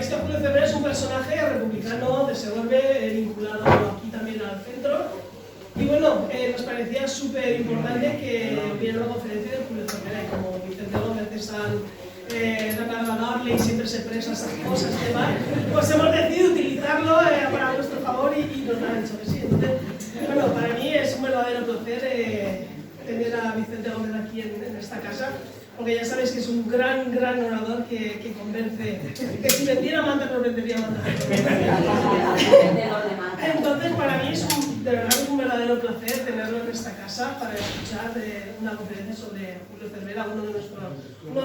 este Julio Cervera es un personaje republicano de Segovia, vinculado aquí también al centro. Y bueno, nos parecía súper importante que hubiera una conferencia de Julio Cervera, y como Vicente Gómez es tan agradable y siempre se presta esas cosas y demás, pues hemos decidido utilizarlo para nuestro favor y nos lo han dicho que sí. Entonces, bueno, para mí es un verdadero placer tener a Vicente Gómez aquí en esta casa, porque ya sabéis que es un gran orador que convence, que si vendiera mantas no vendería mantas. Entonces, para mí es de verdad un verdadero placer tenerlo en esta casa para escuchar una conferencia sobre Julio Cervera, uno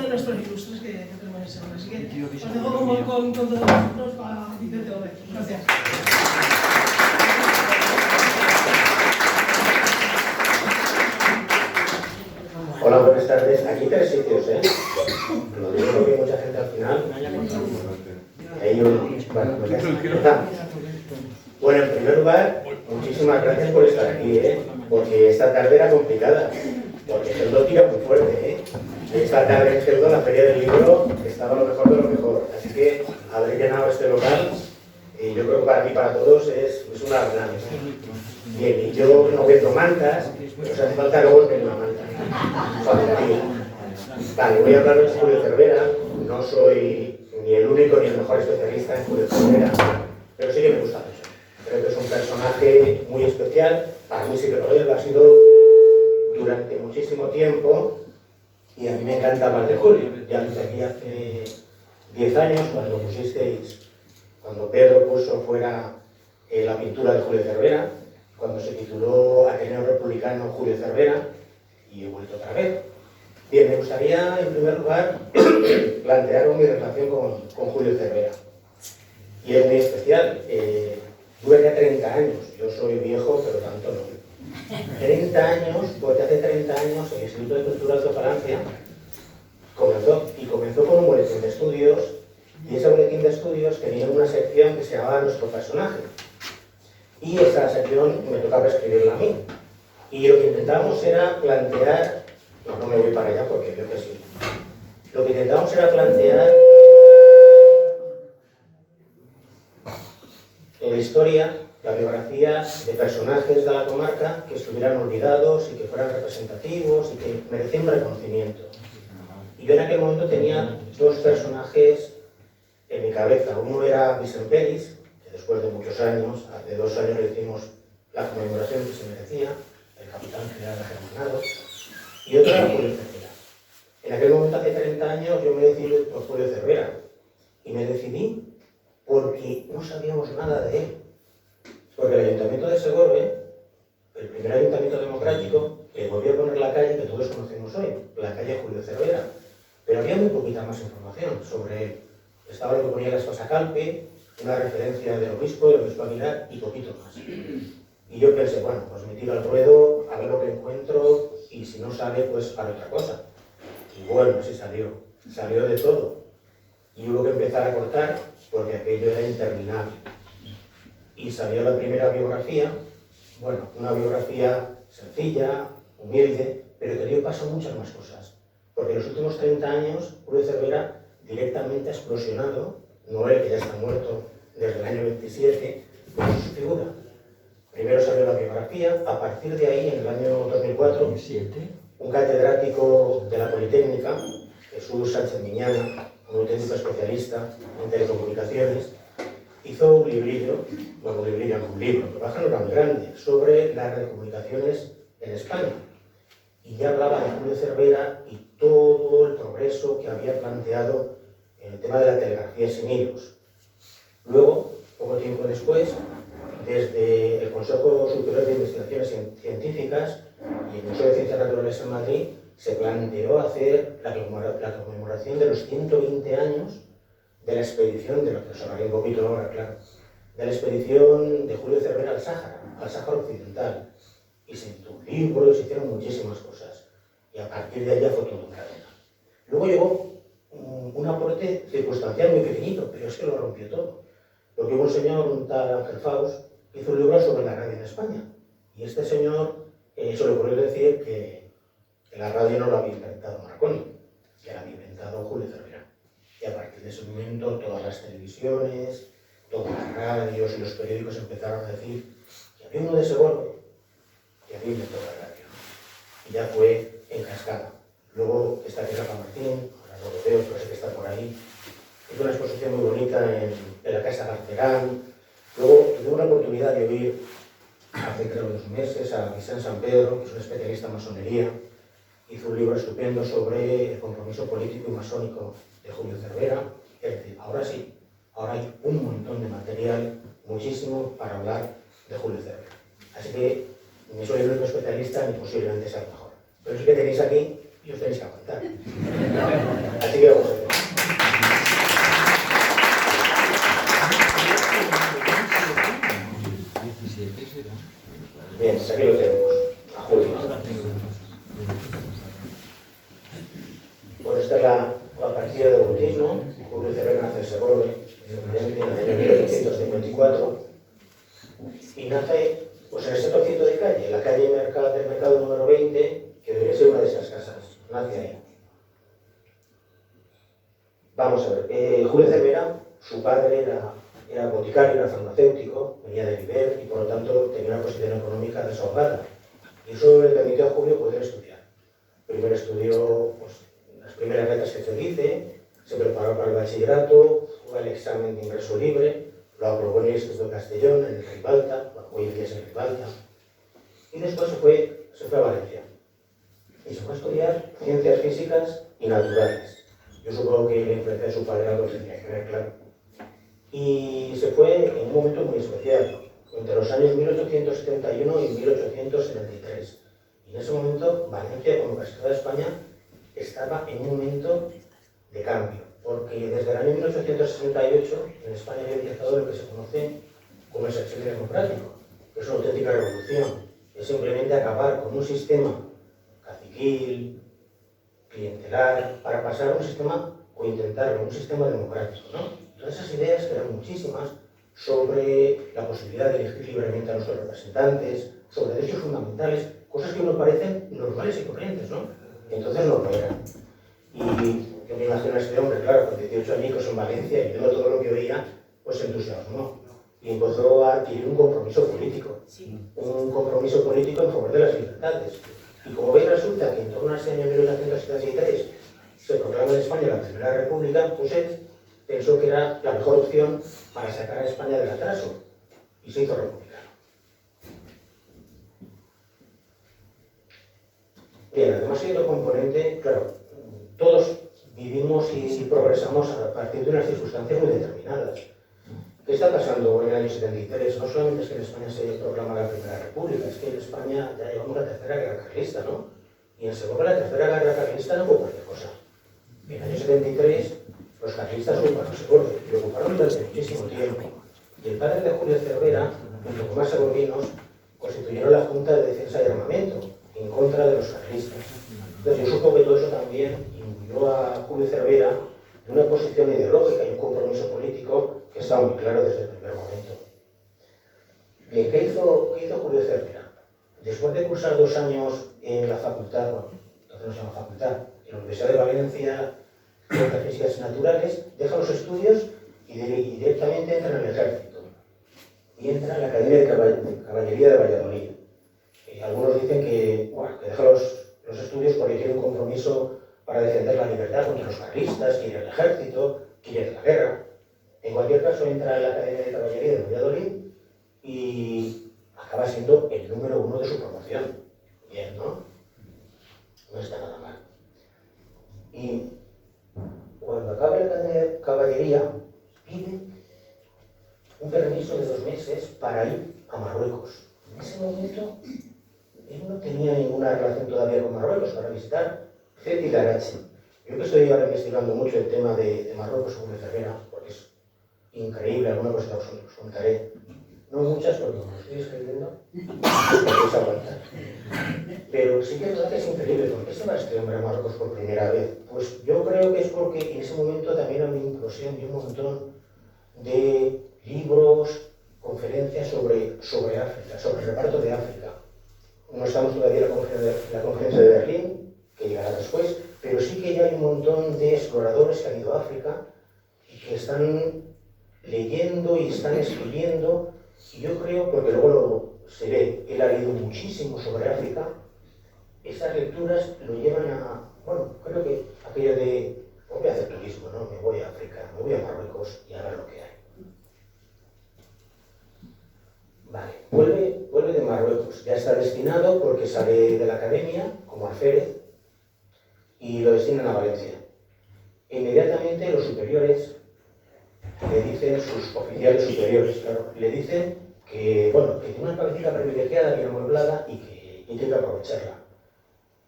de nuestros ilustres que tenemos en Segovia. Así que os dejo con todos nosotros para Vicente Gómez. Gracias. Hola, buenas tardes. Aquí 3 sitios, ¿eh? Lo digo porque mucha gente al final. Bueno, en primer lugar, muchísimas gracias por estar aquí, ¿eh? Porque esta tarde era complicada. Porque Geldo tira muy fuerte, ¿eh? Esta tarde en Geldo, la Feria del Libro, estaba lo mejor de lo mejor. Así que haber llenado este local, y yo creo que para mí, para todos, es una gran. Bien, y yo no vendo mantas, pero os hace falta luego vender una manta. Vale, voy a hablar de Julio Cervera. No soy ni el único ni el mejor especialista en Julio Cervera, pero sí que me gusta mucho. Creo que es un personaje muy especial. Para mí sí que lo ha sido durante muchísimo tiempo, y a mí me encanta hablar de Julio. Ya desde aquí hace 10 años, cuando Pedro puso fuera la pintura de Julio Cervera, cuando se tituló Ateneo Republicano Julio Cervera, y he vuelto otra vez. Bien, me gustaría en primer lugar plantearos mi relación con Julio Cervera. Y es muy especial. Dura ya 30 años. Yo soy viejo, pero tanto no. 30 años, porque hace 30 años el Instituto de Cultura de Palencia comenzó con un boletín de estudios, y ese boletín de estudios tenía una sección que se llamaba Nuestro Personaje. Y esa sección me tocaba escribirla a mí. Y lo que intentábamos era plantear... No me voy para allá porque creo que sí. Lo que intentábamos era plantear en la historia, la biografía de personajes de la comarca que estuvieran olvidados y que fueran representativos y que merecían un reconocimiento. Y yo en aquel momento tenía 2 personajes en mi cabeza. Uno era Vicent Peris, que después de muchos años, hace 2 años le hicimos la conmemoración que se merecía, el capitán general agermanado, y otro era Julio Cervera. En aquel momento, hace 30 años, yo me decidí por Julio Cervera, y me decidí porque no sabíamos nada de él. Porque el Ayuntamiento de Segorbe, el primer ayuntamiento democrático, volvió a poner la calle que todos conocemos hoy, la calle Julio Cervera, pero había muy poquita más información sobre él. Estaba lo que ponía la esposa Calpe, una referencia del obispo Aguilar y poquito más. Y yo pensé, bueno, pues me tiro al ruedo, a ver lo que encuentro, y si no sale, pues haré otra cosa. Y bueno, sí salió de todo. Y hubo que empezar a cortar, porque aquello era interminable. Y salió la primera biografía, bueno, una biografía sencilla, humilde, pero que dio paso a muchas más cosas. Porque en los últimos 30 años, Julio Cervera directamente ha explosionado, no él, que ya está muerto desde el año 27, por su figura. Primero salió la biografía, a partir de ahí, en el año 2004, un catedrático de la Politécnica, Jesús Sánchez Miñana, un auténtico especialista en telecomunicaciones, hizo un libro, que baja no tan grande, sobre las telecomunicaciones en España. Y ya hablaba de Julio Cervera y todo el progreso que había planteado en el tema de la telegrafía sin hilos. Luego, poco tiempo después, desde el Consejo Superior de Investigaciones Científicas y el Museo de Ciencias Naturales en Madrid, se planteó hacer la conmemoración de los 120 años de la expedición, de lo que os hablaré un poquito ahora, claro, de la expedición de Julio Cervera al Sáhara Occidental. Y se hizo un libro y se hicieron muchísimas cosas. Y a partir de allá fue todo en cadena. Luego llegó un aporte circunstancial muy pequeñito, pero es que lo rompió todo. Porque hubo un señor, un tal Ángel Faust, que hizo un libro sobre la radio en España. Y este señor se le ocurrió decir que la radio no lo había inventado Marconi, que la había inventado Julio Cervera. Y a partir de ese momento todas las televisiones, todas las radios y los periódicos empezaron a decir que había uno de Segovia y había un toda la radio. Y ya fue en cascada. Luego está aquí Rafa Martín, ahora no lo veo, pero sé que está por ahí. Hizo una exposición muy bonita en la Casa Garcerán. Luego tuve una oportunidad de oír hace creo 2 meses a Vicent San Pedro, que es un especialista en masonería. Hizo un libro estupendo sobre el compromiso político y masónico de Julio Cervera. Es decir, ahora sí, ahora hay un montón de material, muchísimo, para hablar de Julio Cervera. Así que ni soy el único especialista ni posiblemente sea el mejor. Pero sí que tenéis aquí y os tenéis que aguantar. Así que vamos a ver. Bien, pues aquí lo tenemos, a Julio. Pues esta es la partida de bautismo. Julio Cervera nace en Segovia, en el año 1854, y nace pues, en ese trocito de calle, en la calle del Mercado número 20, que debería ser una de esas casas. Nace ahí. Vamos a ver, Julio Cervera, su padre era boticario, era farmacéutico, venía de Viver y por lo tanto tenía una posición económica desahogada. Y eso le permitió a Julio poder estudiar. Primero estudió pues, las primeras letras que se dice, se preparó para el bachillerato, fue al examen de ingreso libre, lo aprobó en el Instituto de Castellón, en el Ribalta, bueno, hoy en día es el Ribalta, y después se fue a Valencia. Y se fue a estudiar ciencias físicas y naturales. Yo supongo que la influencia de su padre algo tenía que ver, claro. Y se fue en un momento muy especial, entre los años 1871 y 1873. Y en ese momento, Valencia, como casi toda España, estaba en un momento de cambio, porque desde el año 1868 en España había empezado lo que se conoce como el sexenio democrático, que es una auténtica revolución. Es simplemente acabar con un sistema caciquil, clientelar, para pasar a un sistema, o intentarlo, un sistema democrático, ¿no? Todas esas ideas, que eran muchísimas, sobre la posibilidad de elegir libremente a nuestros representantes, sobre derechos fundamentales, cosas que nos parecen normales y corrientes, ¿no? Entonces no lo eran. Y yo me imagino a este hombre, claro, con 18 añicos en Valencia, y viendo todo lo que oía, pues se entusiasmó. Y empezó a adquirir un compromiso político. Un compromiso político en favor de las libertades. Y como veis, resulta que en torno a ese año 1873 se proclama en España la Primera República, pues él pensó que era la mejor opción para sacar a España del atraso. Y se hizo republicano. Bien, además hay otro componente, claro, todos vivimos y progresamos a partir de unas circunstancias muy determinadas. ¿Qué está pasando en el año 73? No solamente es que en España se proclama la Primera República, es que en España ya llevamos la Tercera Guerra Carlista, ¿no? Y en Segovia la Tercera Guerra Carlista no fue cualquier cosa. En el año 73 los carlistas ocuparon Segovia y lo ocuparon durante muchísimo tiempo. Y el padre de Julio Cervera, junto con más segovianos, constituyeron la Junta de Defensa y Armamento en contra de los carlistas. Entonces yo supongo que todo eso también influyó a Julio Cervera en una posición ideológica y un compromiso político que estaba muy claro desde el primer momento. Bien, ¿qué hizo Julio Cervera? Después de cursar 2 años en la facultad, bueno, entonces no se llama facultad, en la Universidad de Valencia, Ciencias Físicas y Naturales, deja los estudios y directamente entra en el ejército. Y entra en la Academia de Caballería de Valladolid. Algunos dicen que deja los estudios porque quiere un compromiso para defender la libertad contra los carlistas, quiere el ejército, quiere la guerra. En cualquier caso, entra en la Academia de Caballería de Valladolid y acaba siendo el número 1 de su promoción. Bien, ¿no? No está nada mal. Y cuando acaba la Academia de Caballería, pide un permiso de 2 meses para ir a Marruecos. En ese momento, él no tenía ninguna relación todavía con Marruecos para visitar Ceuta y Larache. Yo que estoy ahora investigando mucho el tema de Marruecos con Cervera, porque es increíble, alguna cosa os contaré. No muchas, porque como estoy escribiendo, podéis aguantar. Pero sí que es verdad que es increíble. ¿Por qué se va este hombre a Marruecos por primera vez? Pues yo creo que es porque en ese momento también había una inclusión de un montón de libros, conferencias sobre África, sobre el reparto de África. No estamos todavía en la conferencia de Berlín, que llegará después, pero sí que ya hay un montón de exploradores que han ido a África y que están leyendo y están escribiendo, y yo creo, porque luego se ve, él ha leído muchísimo sobre África, esas lecturas lo llevan a, bueno, creo que aquello de, no voy a hacer turismo, ¿no? Me voy a África, me voy a Marruecos y a ver lo que hay. Vale, vuelve de Marruecos, ya está destinado porque sale de la academia como alférez y lo destinan a Valencia. Inmediatamente los superiores le dicen, sus oficiales superiores, claro, le dicen que, bueno, que tiene una cabecita privilegiada, bien amueblada y que tiene que aprovecharla.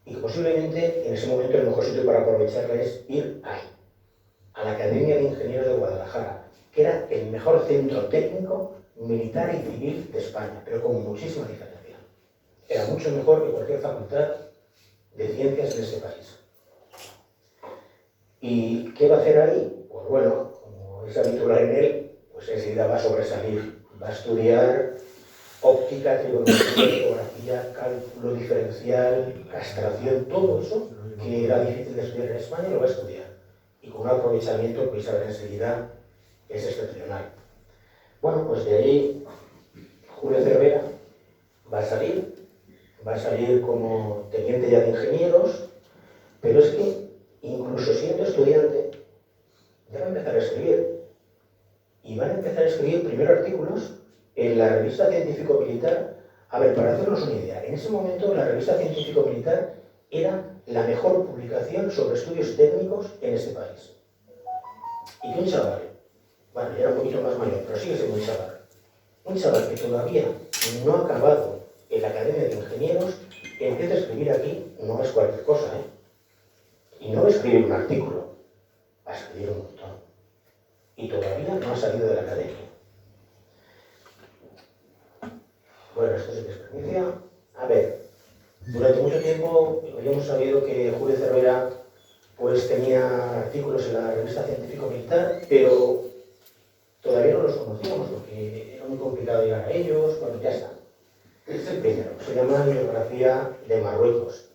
Y que posiblemente en ese momento el mejor sitio para aprovecharla es ir ahí, a la Academia de Ingenieros de Guadalajara, que era el mejor centro técnico, militar y civil de España, pero con muchísima diferencia. Era mucho mejor que cualquier facultad de ciencias en ese país. ¿Y qué va a hacer ahí? Pues bueno, como es habitual en él, pues enseguida va a sobresalir. Va a estudiar óptica, trigonometría, ecografía, cálculo diferencial, castración, todo eso que era difícil de estudiar en España, lo va a estudiar. Y con un aprovechamiento que vais a ver enseguida es excepcional. Bueno, pues de ahí Julio Cervera va a salir como teniente ya de ingenieros, pero es que incluso siendo estudiante ya va a empezar a escribir. Y van a empezar a escribir primero artículos en la revista Científico-Militar. A ver, para hacernos una idea, en ese momento la revista Científico-Militar era la mejor publicación sobre estudios técnicos en este país. Y que un chaval, bueno, ya era un poquito más mayor, pero sigue siendo un chaval que todavía no ha acabado en la Academia de Ingenieros, que empieza a escribir aquí, no es cualquier cosa, ¿eh? Y no va a escribir un artículo, va a escribir un montón. Y todavía no ha salido de la academia. Bueno, esto es mi experiencia. A ver, durante mucho tiempo habíamos sabido que Julio Cervera pues tenía artículos en la revista Científico-Militar, pero todavía no los conocíamos porque era muy complicado llegar a ellos. Bueno, ya está. Este es el primero, se llama Biografía de Marruecos.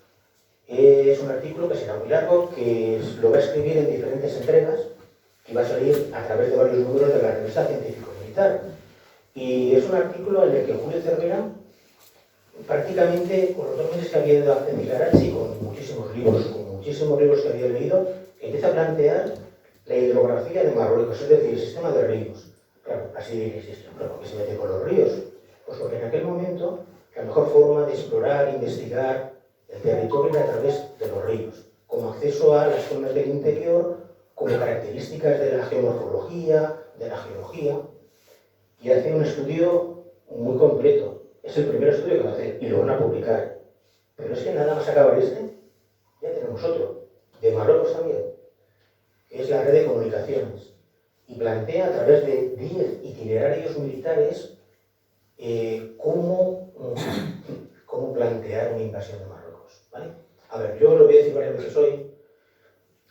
Es un artículo que será muy largo, que lo va a escribir en diferentes entregas, que va a salir a través de varios números de la revista Científico-Militar. Y es un artículo en el que Julio Cervera, prácticamente con los documentos que había ido en Karachi, con muchísimos libros que había leído, empieza a plantear la hidrografía de Marruecos, es decir, el sistema de ríos. Claro, así diréis esto, ¿pero por qué se mete con los ríos? Pues porque en aquel momento la mejor forma de explorar, investigar el territorio era a través de los ríos, como acceso a las zonas del interior, como características de la geomorfología, de la geología, y hace un estudio muy completo. Es el primer estudio que va a hacer y lo van a publicar. Pero es que nada más acabar este, ya tenemos otro, de Marruecos también, que es la red de comunicaciones. Y plantea a través de 10 itinerarios militares cómo plantear una invasión de Marruecos, ¿vale? A ver, yo lo voy a decir varias veces hoy.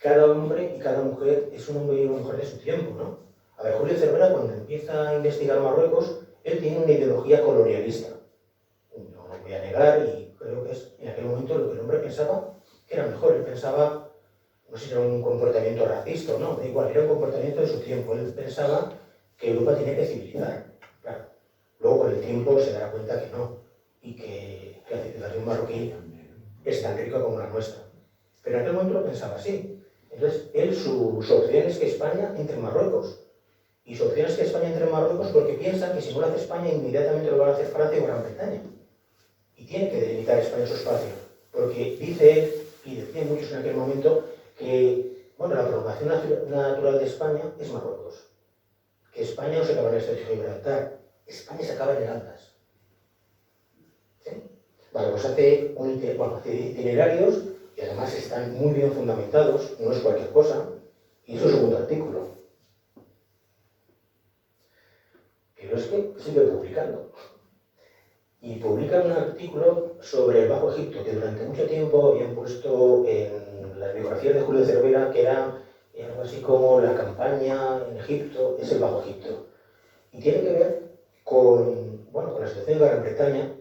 Cada hombre y cada mujer es un hombre y una mujer de su tiempo, ¿no? A ver, Julio Cervera, cuando empieza a investigar Marruecos, él tiene una ideología colonialista. No lo voy a negar, y creo que es en aquel momento lo que el hombre pensaba que era mejor. Él pensaba, no sé si era un comportamiento racista o no, da igual, era un comportamiento de su tiempo. Él pensaba que Europa tenía que civilizar. Claro. Luego, con el tiempo, se dará cuenta que no, y que la civilización marroquí es tan rica como la nuestra. Pero en aquel momento lo pensaba así. Entonces, su opción es que España entre en Marruecos. Y su opción es que España entre en Marruecos porque piensa que si no lo hace España, inmediatamente lo van a hacer Francia o Gran Bretaña. Y tiene que delimitar España su espacio. Porque dice él, y decían muchos en aquel momento, que bueno, la prolongación natural de España es Marruecos. Que España no se acaba en el Estrecho de Gibraltar. España se acaba en el Atlas. ¿Sí? Vale, pues hace itinerarios y además están muy bien fundamentados, no es cualquier cosa, y es su segundo artículo. Pero es que sigue publicando. Y publica un artículo sobre el Bajo Egipto, que durante mucho tiempo habían puesto en las biografías de Julio Cervera, que era algo así como la campaña en Egipto, es el Bajo Egipto. Y tiene que ver con la situación de Gran Bretaña,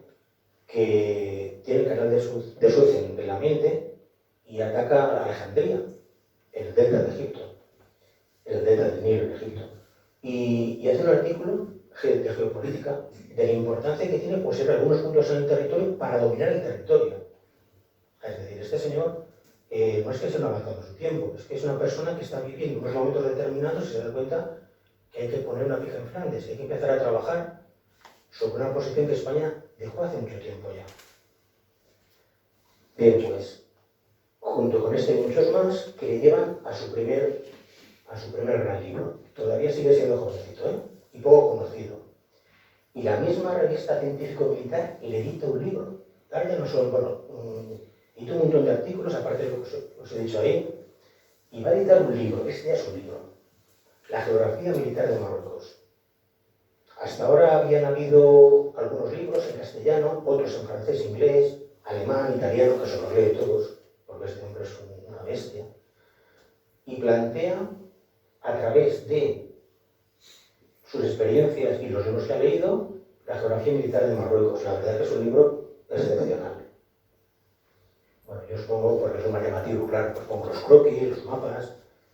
que tiene el canal de Suez en la mente y ataca a Alejandría, el delta de Egipto, el delta del Nilo en escrito. Y hace un artículo de geopolítica de la importancia que tiene poseer algunos puntos en el territorio para dominar el territorio. Es decir, este señor no es que se lo ha avanzado su tiempo, es que es una persona que está viviendo unos momentos determinados y se da cuenta que hay que poner una pija en Flandes, que hay que empezar a trabajar sobre una posición que España dejó hace mucho tiempo ya. Bien, pues, junto con este y muchos más, que le llevan a su primer gran libro. Todavía sigue siendo jovencito, ¿eh? Y poco conocido. Y la misma revista científico-militar le edita un libro. Ahora ya no solo, bueno, edita un montón de artículos, aparte de lo que os he dicho ahí, y va a editar un libro, este ya es un libro, La geografía militar de Marruecos. Hasta ahora habían habido algunos libros en castellano, otros en francés, inglés, alemán, italiano, que se los lee todos, porque este hombre es una bestia, y plantea, a través de sus experiencias y los libros que ha leído, la geografía militar de Marruecos. La verdad es que es un libro excepcional. Bueno, yo os pongo, porque es lo más llamativo, claro, pues pongo los croquis, los mapas,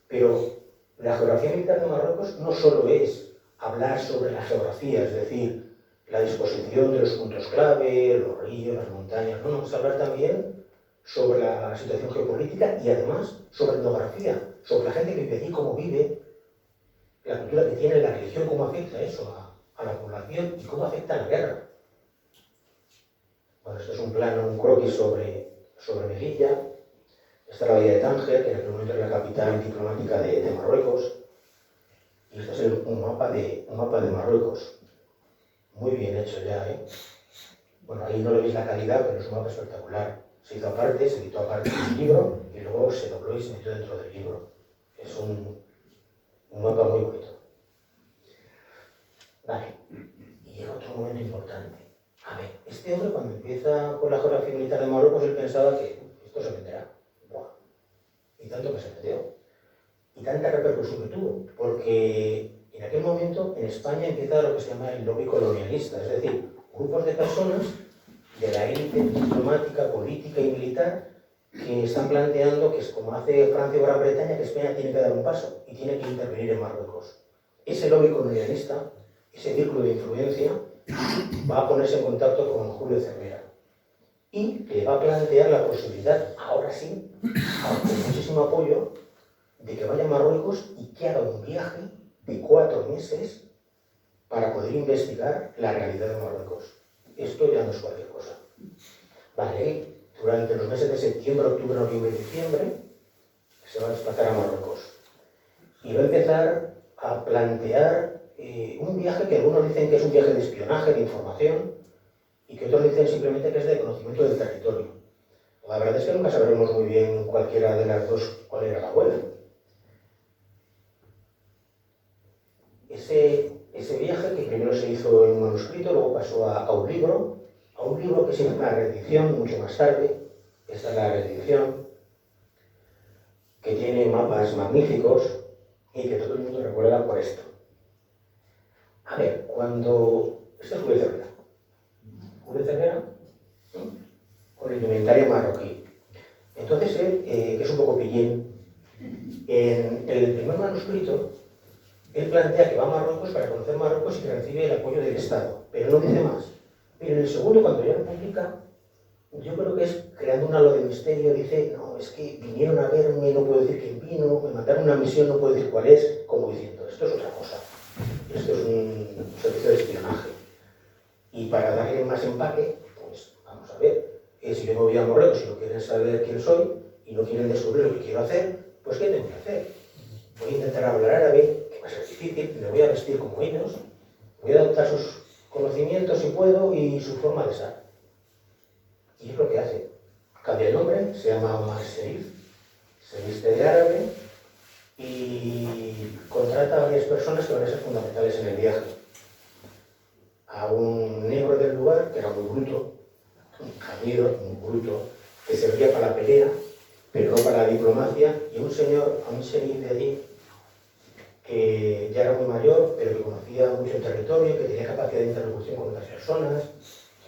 pero la geografía militar de Marruecos no solo es hablar sobre la geografía, es decir, la disposición de los puntos clave, los ríos, las montañas, no, es hablar también sobre la situación geopolítica y además sobre etnografía, sobre la gente que vive allí, cómo vive, la cultura que tiene, la religión, cómo afecta eso a la población y cómo afecta a la guerra. Bueno, esto es un plano, un croquis sobre Melilla. Esta es la bahía de Tánger, que en aquel momento era la capital diplomática de Marruecos. Y este es un mapa de Marruecos. Muy bien hecho ya, ¿eh? Bueno, ahí no le veis la calidad, pero es un mapa espectacular. Se hizo aparte, se editó aparte del libro y luego se dobló y se metió dentro del libro. Es un mapa muy bonito. Vale, y llega otro momento importante. A ver, este hombre cuando empieza con la geografía militar de Marruecos, él pensaba que esto se meterá. ¡Buah! Y tanto que se metió. Y tanta repercusión que tuvo. Porque en aquel momento en España empieza lo que se llama el lobby colonialista. Es decir, grupos de personas de la élite diplomática, política y militar que están planteando que es como hace Francia o Gran Bretaña, que España tiene que dar un paso y tiene que intervenir en Marruecos. Ese lobby colonialista, ese círculo de influencia, va a ponerse en contacto con Julio Cervera y le va a plantear la posibilidad, ahora sí, con muchísimo apoyo, de que vaya a Marruecos y que haga un viaje de 4 meses para poder investigar la realidad de Marruecos. Esto ya no es cualquier cosa. Vale, durante los meses de septiembre, octubre, noviembre y diciembre se va a desplazar a Marruecos y va a empezar a plantear un viaje que algunos dicen que es un viaje de espionaje, de información, y que otros dicen simplemente que es de conocimiento del territorio. La verdad es que nunca sabremos muy bien cualquiera de las dos cuál era la buena. Ese viaje, que primero se hizo en un manuscrito, luego pasó a un libro que se hizo una reedición mucho más tarde. Esta es la reedición, que tiene mapas magníficos y que todo el mundo recuerda por esto. A ver, esto es Julio Cervera. Julio Cervera, con la indumentaria marroquí. Entonces él, que es un poco pillín, en el primer manuscrito, él plantea que va a Marruecos para conocer Marruecos y que recibe el apoyo del Estado, pero no dice más. Pero en el segundo, cuando ya lo publica, yo creo que es creando un halo de misterio, dice, no, es que vinieron a verme, no puedo decir quién vino, me mandaron una misión, no puedo decir cuál es, como diciendo, esto es otra cosa, esto es un servicio de espionaje. Y para darle más empaque, pues vamos a ver, si yo me voy a Marruecos y no quieren saber quién soy y no quieren descubrir lo que quiero hacer, pues ¿qué tengo que hacer? Voy a intentar hablar árabe, que va a ser difícil, me voy a vestir como ellos, voy a adoptar sus conocimientos si puedo y su forma de ser. Y es lo que hace. Cambia el nombre, se llama Omar Sherif, se viste de árabe y contrata a varias personas que van a ser fundamentales en el viaje. A un negro del lugar, que era muy bruto, un jadido, muy bruto, que servía para la pelea, pero no para la diplomacia, y un señor, a un sheriff de allí, que ya era muy mayor, pero que conocía mucho el territorio, que tenía capacidad de interlocución con otras personas.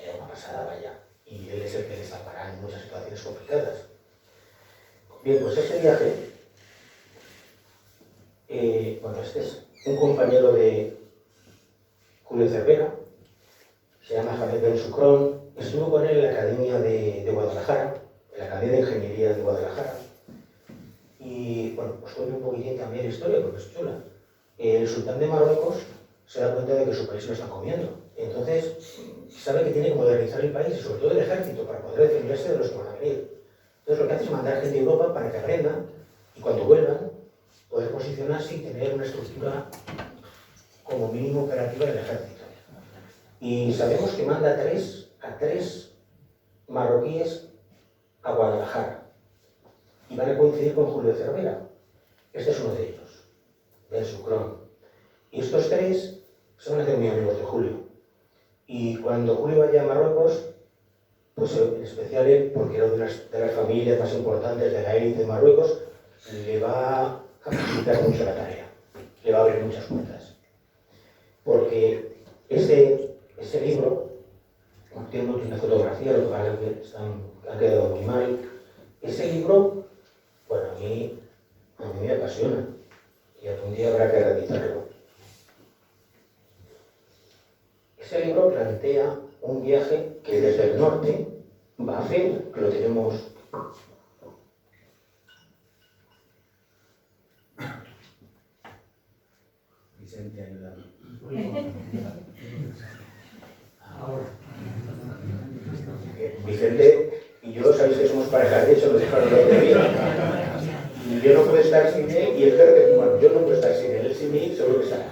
Era una pasada, vaya. Y él es el que les salvará en muchas situaciones complicadas. Bien, pues ese viaje bueno, este es un compañero de Julio Cervera, se llama Javier Ben Sucrón, estuvo con él en la Academia de Guadalajara, en la Academia de Ingeniería de Guadalajara. Y bueno, pues cuento un poquitín también la historia porque es chula. El sultán de Marruecos se da cuenta de que su país lo está comiendo. Entonces, sabe que tiene que modernizar el país y sobre todo el ejército para poder defenderse de los que van a venir. Entonces lo que hace es mandar gente a Europa para que aprendan y cuando vuelvan poder posicionarse y tener una estructura como mínimo operativa del ejército. Y sabemos que manda a tres marroquíes a Guadalajara y van a coincidir con Julio Cervera. Este es uno de ellos, Ben Sucrón. Y estos tres se van a hacer muy amigos de Julio. Y cuando Julio vaya a Marruecos, pues en especial él, porque era de las familias más importantes de la élite de Marruecos, le va a facilitar mucho la tarea, le va a abrir muchas puertas. Porque ese libro tiene un montón de fotografías, lo que pasa es que han quedado muy mal. Ese libro, bueno, a mí me apasiona y algún día habrá que realizarlo. Ese libro plantea un viaje que desde el norte va a hacer, que lo tenemos. Vicente, ayúdame. Ahora. Vicente y yo, sabéis que somos pareja, de hecho, nos dejaron la otra día. Y yo no puedo estar sin él, y él creo que, bueno, yo no puedo estar sin él sin mí, seguro que estará.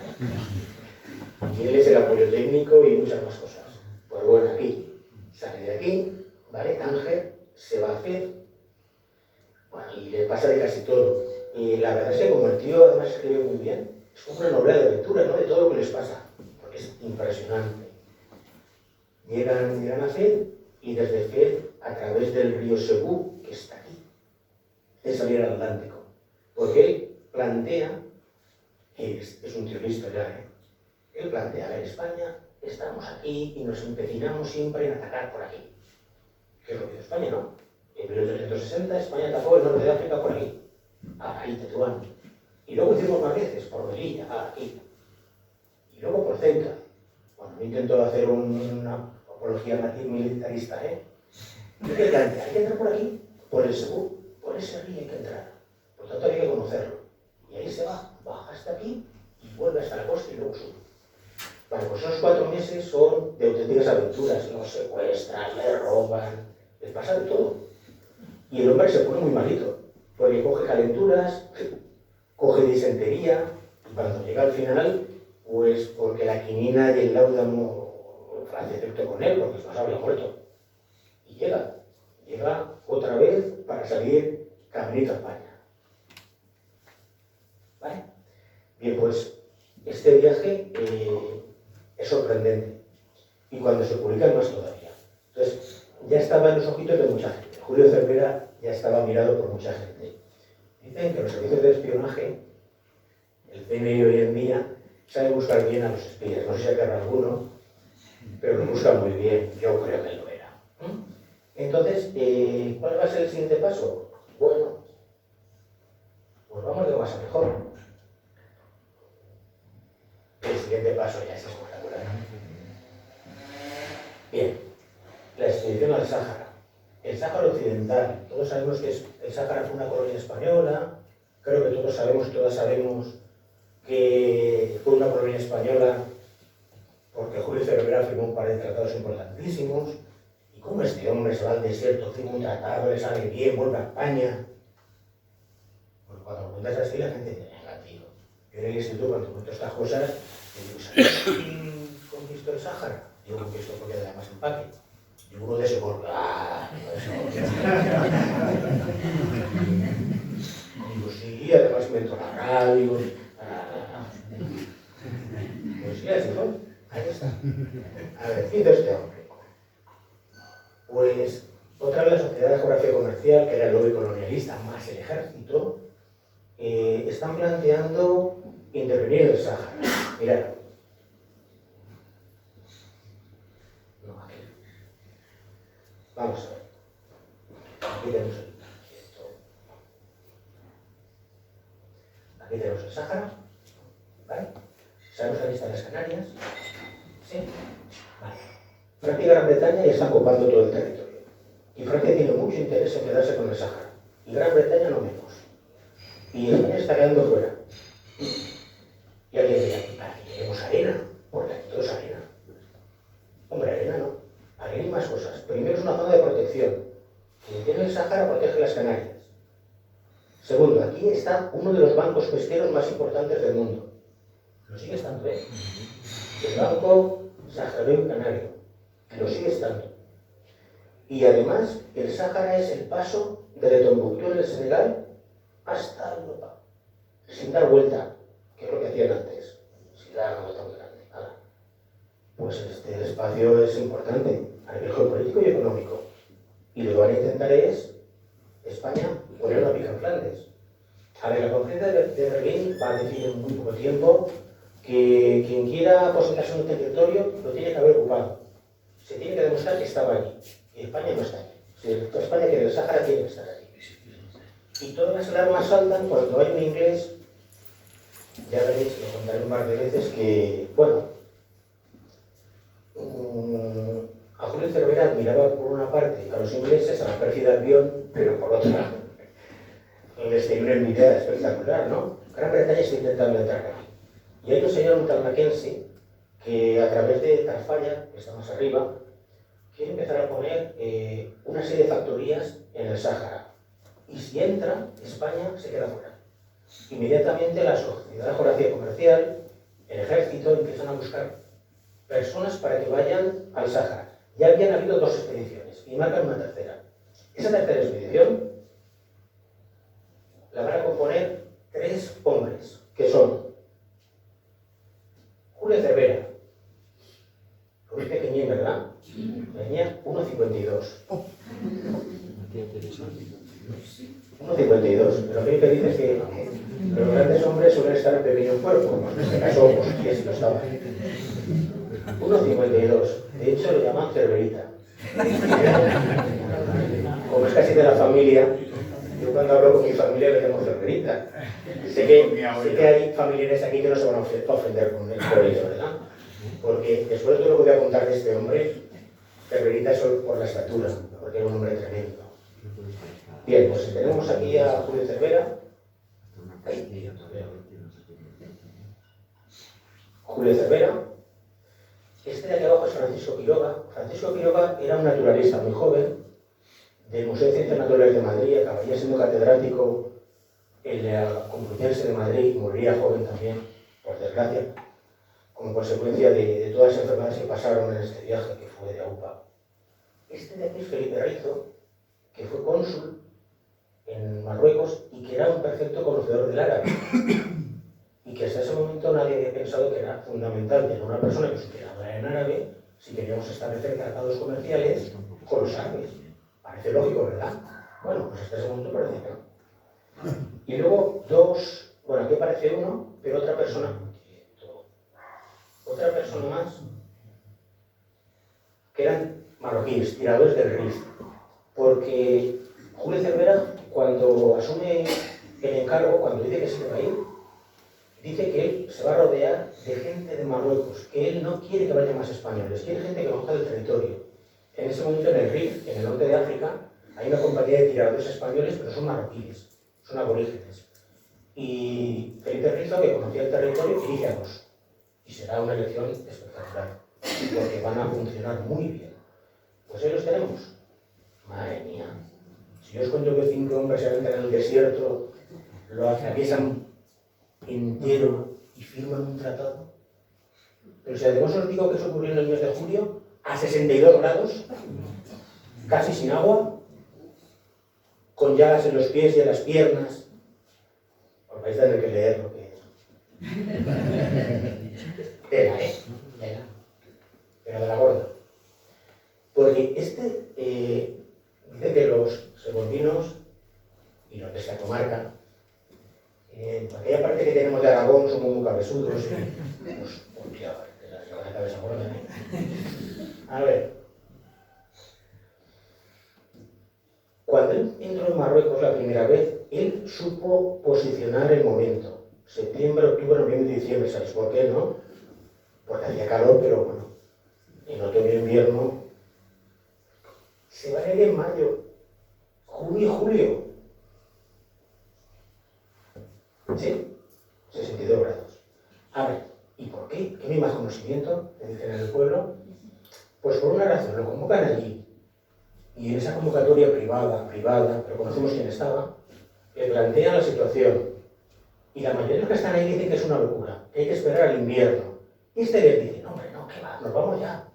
Y él es el apoyo técnico y muchas más cosas. Pues bueno, aquí, sale de aquí, ¿vale? Ángel se va a hacer, bueno, y le pasa de casi todo. Y la verdad es que como el tío además escribe muy bien, es como una novela de aventura, ¿no? De todo lo que les pasa, porque es impresionante. Llegan a Fez y desde Fez, a través del río Segú, que está aquí, de salir al Atlántico. Porque él plantea, es un tío listo ya, él plantea, a ver, España, estamos aquí y nos empecinamos siempre en atacar por aquí. ¿Qué es lo que hizo España, no? En 1860 España atacó el norte de África por aquí, ahí, Tetuán. Y luego hicimos más veces, por Melilla, aquí. Y luego por Ceuta. Bueno, no intento hacer una apología militarista, ¿eh? ¿Y qué plantea? Hay que entrar por aquí, por el Segú, por ese río hay que entrar. Por tanto hay que conocerlo. Y ahí se va, baja hasta aquí y vuelve hasta la costa y luego sube. Bueno, pues esos 4 meses son de auténticas aventuras, los secuestran, le roban, les pasa de todo. Y el hombre se pone muy malito, porque coge calenturas, coge disentería, y cuando llega al final, pues porque la quinina y el láudano hace efecto con él, porque no se habría muerto. Y llega otra vez para salir caminito a España. ¿Vale? Bien, pues este viaje es sorprendente. Y cuando se publica más todavía. Entonces, ya estaba en los ojitos de mucha gente. Julio Cervera ya estaba mirado por mucha gente. Dicen que los servicios de espionaje, el CNI hoy en día, sabe buscar bien a los espías. No sé si agarra alguno, pero lo busca muy bien. Yo creo que lo era. Entonces, ¿cuál va a ser el siguiente paso? Bueno, pues vamos de más a mejor. El siguiente paso ya es espectacular. Bien, la expedición al Sáhara. El Sáhara Occidental. Todos sabemos que el Sáhara fue una colonia española. Creo que todas sabemos que fue una colonia española porque Julio Cervera firmó un par de tratados importantísimos. ¿Y cómo este hombre se va al desierto, firma un tratado, le sale bien, vuelve a España? Pues cuando lo cuentas así, la gente dice, venga, tío. Yo en el instituto, cuando cuento estas cosas, digo, ¿sabes quién conquistó el Sáhara? Yo conquisto porque le da más empaque. Y uno de ese golpe, digo, sí, además me entró la radio. Pues sí, así fue. Ahí está. A ver, ¿qué hizo este hombre? Pues otra vez la Sociedad de Geografía Comercial, que era el lobby colonialista, más el ejército, están planteando intervenir en el Sáhara. Mirad. No, aquí. Vamos a ver. Aquí tenemos aquí tenemos el Sáhara. ¿Vale? ¿Sabemos dónde están las Canarias? ¿Sí? Vale. Francia y Gran Bretaña ya están copando todo el territorio. Y Francia tiene mucho interés en quedarse con el Sáhara. Y Gran Bretaña no menos. Y España está quedando fuera. Y alguien dirá, aquí tenemos arena, porque aquí todo es arena. Hombre, arena no. Arena y más cosas. Primero es una zona de protección. Quien tiene el Sáhara protege las Canarias. Segundo, aquí está uno de los bancos pesqueros más importantes del mundo. Lo sigue estando, ¿eh? El Banco Saharaui Canario. Lo sigue estando. Y además, el Sáhara es el paso de Tombuctú en el Senegal hasta Europa. Sin dar vuelta, que es lo que hacían antes. Sin dar una vuelta muy grande. Nada. Pues este espacio es importante a nivel geopolítico y económico. Y lo que van a intentar es España poner una pica en Flandes. A ver, la conferencia de Berlín va a decir en muy poco tiempo que quien quiera posesionarse en un territorio lo tiene que haber ocupado. Se tiene que demostrar que estaba allí. Y España no está allí. Si España quiere el Sáhara, tiene que estar allí. Y todas las alarmas saltan cuando hay un inglés, ya veréis, lo contaré un par de veces, que, bueno, a Julio Cervera admiraba por una parte a los ingleses, a la pérfida avión, pero por otra, les tenía una envidia espectacular, ¿no? Gran Bretaña está intentando entrar aquí. Y hay un señor, un tal Mackenzie, que a través de Tarfalla, que está más arriba, quiere empezar a poner una serie de factorías en el Sáhara. Y si entra, España se queda fuera. Inmediatamente la Sociedad Geográfica Comercial, el ejército, empiezan a buscar personas para que vayan al Sáhara. Ya habían habido 2 expediciones y marcan una tercera. Esa tercera expedición la van a componer 3 hombres, que son Julio Cervera, lo veis pequeñín, ¿verdad? Tenía 1,52. 1,52. Pero lo que dice es que los grandes hombres suelen estar en pequeño cuerpo. En este caso, hostia, si lo estaba. 1,52. De hecho, lo llaman Cerverita. Como es casi de la familia, yo cuando hablo con mi familia le llamo Cerverita. Sé que hay familiares aquí que no se van a ofender con ello, ¿verdad? Porque después de todo lo que voy a contar de este hombre, Cerverita es por la estatura, porque era un hombre tremendo. Bien, pues tenemos aquí a Julio Cervera. Julio Cervera. Este de aquí abajo es Francisco Quiroga. Francisco Quiroga era un naturalista muy joven del Museo de Ciencias Naturales de Madrid, acabaría siendo catedrático en la Complutense de Madrid, moriría joven también, por desgracia, como consecuencia de todas las enfermedades que pasaron en este viaje que fue de AUPA. Este de aquí es Felipe Rizo, que fue cónsul en Marruecos y que era un perfecto conocedor del árabe. Y que hasta ese momento nadie había pensado que era fundamental tener una persona que supiera hablar en árabe si queríamos establecer tratados comerciales con los árabes. Parece lógico, ¿verdad? Bueno, pues hasta ese momento parece que no. Y luego 2, bueno, aquí aparece uno, pero otra persona más, que eran marroquíes, tiradores del Rif. Porque Julio Cervera, cuando asume el encargo, cuando dice que se va a ir, dice que él se va a rodear de gente de Marruecos, que él no quiere que vayan más españoles, quiere gente que conozca el territorio. En ese momento en el Rif, en el norte de África, hay una compañía de tiradores españoles, pero son marroquíes, son aborígenes. Y Felipe Rizo, que conocía el territorio, dirige a 2. Y será una elección espectacular, porque van a funcionar muy bien. Pues ahí los tenemos. Madre mía. Si yo os cuento que 5 hombres se adentran en el desierto, lo atraviesan entero y firman un tratado. Pero si además os digo que eso ocurrió en el mes de julio, a 62 grados, casi sin agua, con llagas en los pies y en las piernas, os vais a tener que leer lo que es. Tela, tela. Pero de la gorda. Porque dice que los segundinos y los de esta comarca, en aquella parte que tenemos de Aragón, somos muy cabezudos. Pues, hostia, la cabeza gorda, A ver. Cuando él entró en Marruecos la primera vez, él supo posicionar el momento. septiembre, octubre, noviembre y diciembre. ¿Sabéis por qué, no? Porque hacía calor, pero bueno, en otoño e invierno se va a ir en mayo, junio y julio. Sí, 62 grados. A ver, ¿y por qué? ¿Que no hay más conocimiento? Me dicen en el pueblo. Pues por una razón, lo convocan allí. Y en esa convocatoria privada, pero conocemos quién estaba, le plantean la situación. Y la mayoría de los que están ahí dicen que es una locura, que hay que esperar al invierno. Y este les dice, no hombre, no, ¿qué va? Nos vamos ya.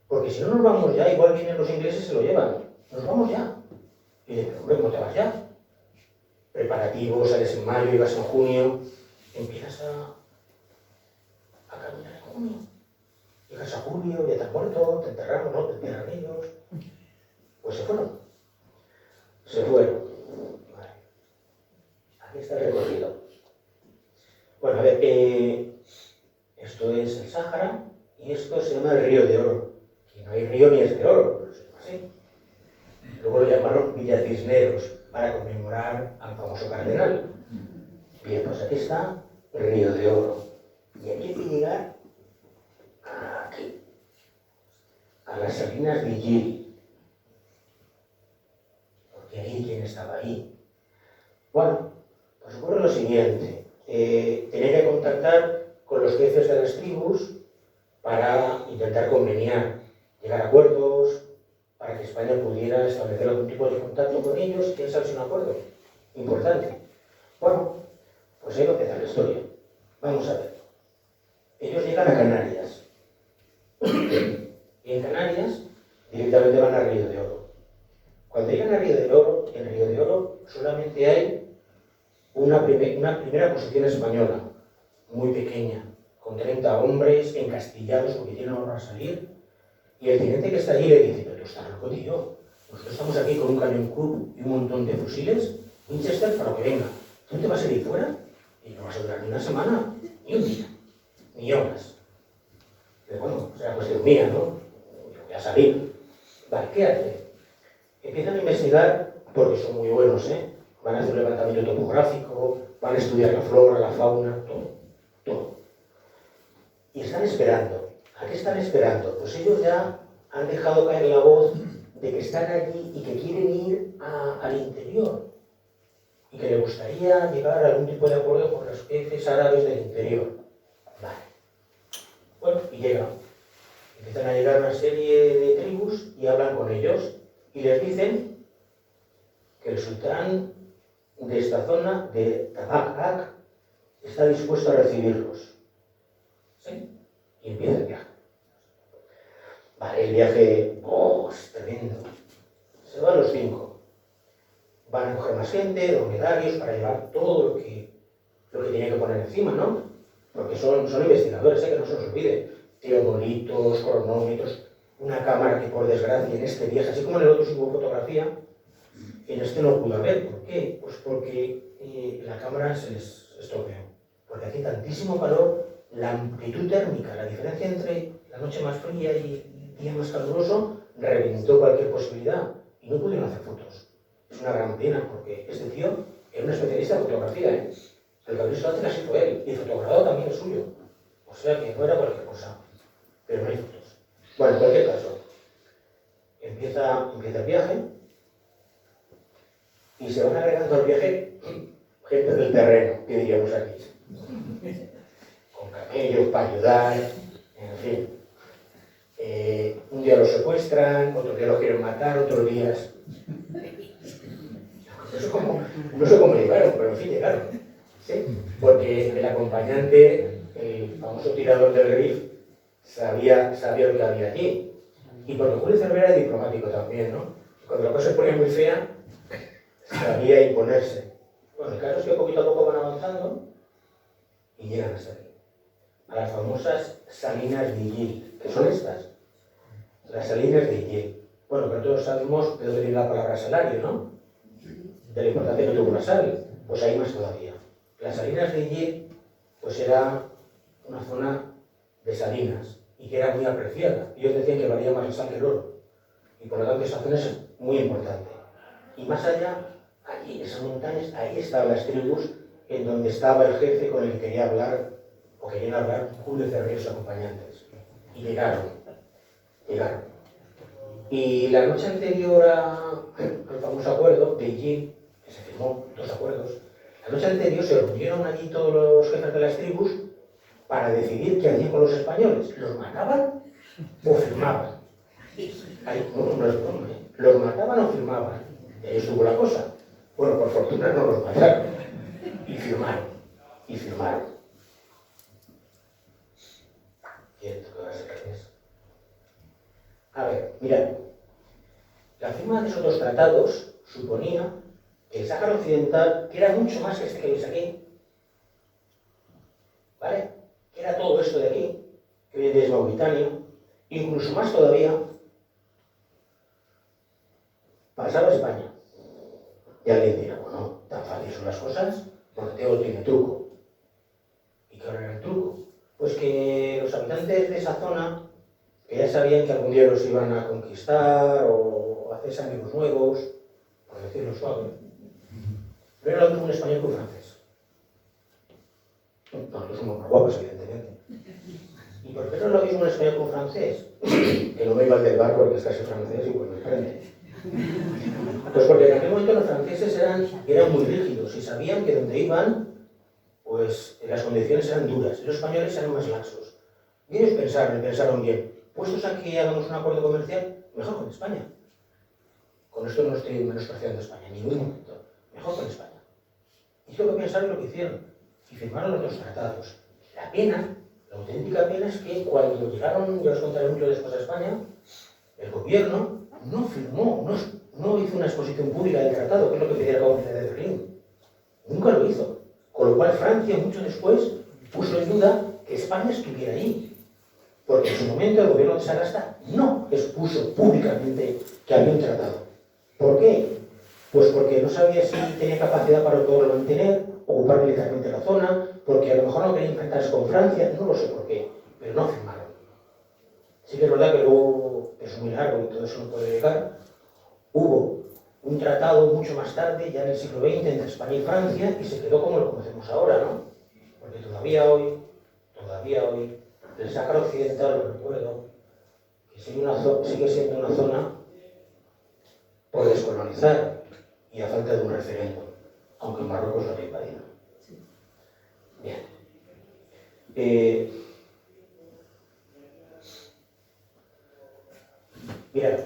Porque si no nos vamos ya, igual vienen los ingleses y se lo llevan. Nos vamos ya. Y dice, pero hombre, ¿cómo te vas ya? Preparativos, sales en mayo, ibas en junio, empiezas a caminar en junio. Llegas a julio, ya te has muerto, te enterramos, ¿no? Te entierran ellos. Pues se fueron. Se fueron. Vale. Aquí está el recorrido. Bueno, a ver, esto es el Sáhara y esto se llama el Río de Oro. Que no hay río ni es de oro, pero se llama así. Luego lo llamaron Villa Cisneros para conmemorar al famoso cardenal. Bien, pues aquí está el Río de Oro. Y aquí hay que llegar aquí, a las Salinas de Gil. Porque ahí, ¿quién estaba ahí? Bueno, pues ocurre lo siguiente. Tenía que contactar con los jefes de las tribus para intentar conveniar, llegar a acuerdos, para que España pudiera establecer algún tipo de contacto con ellos y quién sabe si un acuerdo importante. Bueno, pues ahí va a empezar la historia. Vamos a ver. Ellos llegan a Canarias. Y en Canarias directamente van al Río de Oro. Cuando llegan al Río de Oro, en el Río de Oro solamente hay una primera posición española, muy pequeña, con 30 hombres encastillados porque tienen ahora a salir. Y el teniente que está allí le dice, pero tú estás loco, tío. Nosotros estamos aquí con un cañón Krupp y un montón de fusiles Winchester para lo que venga. ¿Tú te vas a ir fuera? Y no vas a durar ni una semana, ni un día, ni horas. Pero bueno, será cuestión mía, ¿no? Yo voy a salir. Vale, ¿qué hace? Empiezan a investigar, porque son muy buenos, ¿eh? Van a hacer un levantamiento topográfico, van a estudiar la flora, la fauna, todo. Y están esperando. ¿A qué están esperando? Pues ellos ya han dejado caer la voz de que están allí y que quieren ir al interior. Y que les gustaría llegar a algún tipo de acuerdo con los jefes árabes del interior. Vale. Bueno, y llegan. Empiezan a llegar una serie de tribus y hablan con ellos. Y les dicen que el sultán de esta zona, de Tabak, está dispuesto a recibirlos. ¿Sí? Y empieza el viaje. Vale, el viaje, es tremendo. Se van los 5. Van a coger más gente, dromedarios, para llevar todo lo que tienen que poner encima, ¿no? Porque son investigadores, que no se os olvide. Teodolitos, cronómetros, una cámara que por desgracia en este viaje, así como en el otro hubo fotografía, en este no pudo haber. ¿Por qué? Pues porque la cámara se les estropeó. Porque hace tantísimo calor, la amplitud térmica, la diferencia entre la noche más fría y el día más caluroso, reventó cualquier posibilidad y no pudieron hacer fotos. Es una gran pena, porque este tío era un especialista en fotografía, ¿eh? El que abrió su casi fue él, y el fotografado también es suyo. O sea que no era cualquier cosa, pero no hay fotos. Bueno, en cualquier caso, empieza el viaje y se van agregando al viaje gente del terreno, que diríamos aquí. Con camellos para ayudar, en fin. Un día los secuestran, otro día los quieren matar, otros días... No sé cómo llegaron, pero en fin llegaron. ¿Sí? Porque el acompañante, el famoso tirador del Rif, sabía lo que había allí. Y porque Julio Cervera era diplomático también, ¿no? Cuando la cosa se ponía muy fea, sabía imponerse. Bueno, el caso es que poquito a poco van avanzando y llegan hasta aquí. A las famosas Salinas de Gil, que son estas. Las Salinas de Gil. Bueno, pero todos sabemos de dónde viene la palabra salario, ¿no? De la importancia que tuvo la sal. Pues hay más todavía. Las Salinas de Gil, pues era una zona de salinas y que era muy apreciada. Ellos decían que valía más la sal que el oro. Y por lo tanto esa zona es muy importante. Y más allá, allí, esas montañas, ahí estaban las tribus en donde estaba el jefe con el que quería hablar, o querían hablar Julio Cervera y sus acompañantes. Y llegaron. Y la noche anterior al famoso acuerdo, Beijing, que se firmó 2 acuerdos, la noche anterior se reunieron allí todos los jefes de las tribus para decidir qué hacían con los españoles. ¿Los mataban o firmaban? Ay, no es broma, ¿eh? ¿Los mataban o firmaban? Y ahí estuvo la cosa. Bueno, por fortuna no los mataron. Y firmaron. Cierto que va a ser eso. A ver, mirad. La firma de esos 2 tratados suponía que el Sáhara Occidental, que era mucho más que este que veis aquí, ¿vale? Que era todo esto de aquí, que hoy en día es Mauritania, incluso más todavía, pasaba a España. Y alguien dirá, bueno, tan fácil son las cosas, porque todo tiene truco. ¿Y qué era el truco? Pues que los habitantes de esa zona, que ya sabían que algún día los iban a conquistar o hacerse amigos nuevos, por decirlo suave, no era lo mismo un español que un francés. No, los somos más guapos, evidentemente. ¿Y por qué no es lo mismo un español que un francés? Que no me iba del bar porque es casi francés y bueno, frente. Pues porque en aquel momento los franceses eran muy rígidos y sabían que donde iban, pues las condiciones eran duras y los españoles eran más laxos. Y ellos pensaron bien, puestos a que hagamos un acuerdo comercial, mejor con España. Con esto no estoy menospreciando a España, en ningún momento. Mejor con España. Y es lo que pensaron y lo que hicieron. Y firmaron los 2 tratados. La pena, la auténtica pena es que cuando llegaron, ya os contaré mucho después a España, el gobierno no firmó, no hizo una exposición pública del tratado, que es lo que pedía la Conferencia de Berlín. Nunca lo hizo. Con lo cual Francia, mucho después, puso en duda que España estuviera ahí. Porque en su momento el gobierno de Sagasta no expuso públicamente que había un tratado. ¿Por qué? Pues porque no sabía si tenía capacidad para poderlo mantener, ocupar militarmente la zona, porque a lo mejor no quería enfrentarse con Francia, no lo sé por qué, pero no firmaron. Sí que es verdad que luego, es muy largo y todo eso no puede llegar, hubo un tratado mucho más tarde, ya en el siglo XX, entre España y Francia, y se quedó como lo conocemos ahora, ¿no? Porque todavía hoy, el Sáhara Occidental, lo recuerdo, que sigue siendo una zona por descolonizar y a falta de un referéndum, aunque Marruecos lo haya invadido. Bien. Mira,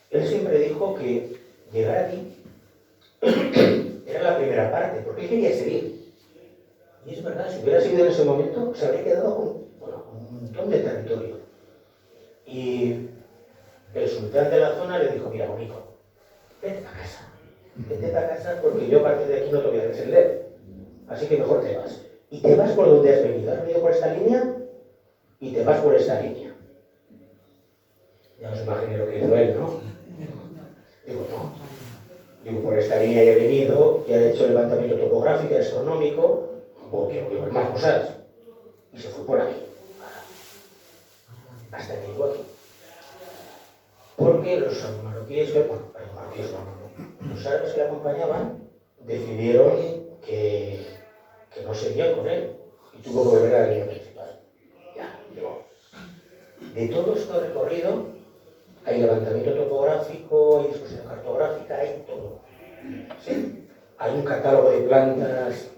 él siempre dijo que llegar aquí era la primera parte, porque él quería seguir. Y es verdad, si hubiera seguido en ese momento, se habría quedado con un montón de territorio. Y el sultán de la zona le dijo, mira, bonito, vete para casa porque yo a partir de aquí no te voy a descender, así que mejor te vas. Y te vas por donde has venido por esta línea y te vas por esta línea. Ya os imaginé lo que hizo él, ¿no? Digo, no. Digo, por esta línea ya he venido, ya he hecho el levantamiento topográfico, astronómico, o quiero más cosas. Y se fue por aquí. Hasta que llegó aquí. Porque los marroquíes, los árabes que le acompañaban decidieron que no seguían con él y tuvo que volver a la línea principal. Ya, llegó. De todo esto recorrido hay levantamiento topográfico, hay discusión cartográfica, hay todo. ¿Sí? Hay un catálogo de plantas.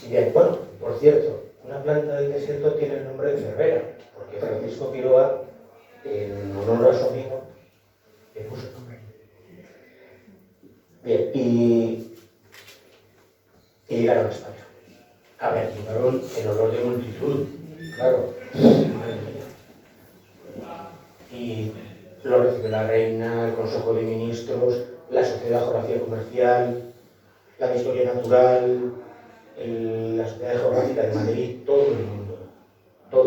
Y bien, bueno, por cierto, una planta del desierto tiene el nombre de Cervera, porque Francisco Quiroga, en honor a su amigo, le puso el nombre. Bien, y llegaron a España. A ver, llegaron en honor de multitud, claro. Y lo recibió la reina, el Consejo de Ministros, la Sociedad Geográfica Comercial, la de Historia Natural, la Sociedad Geográfica de Madrid, todo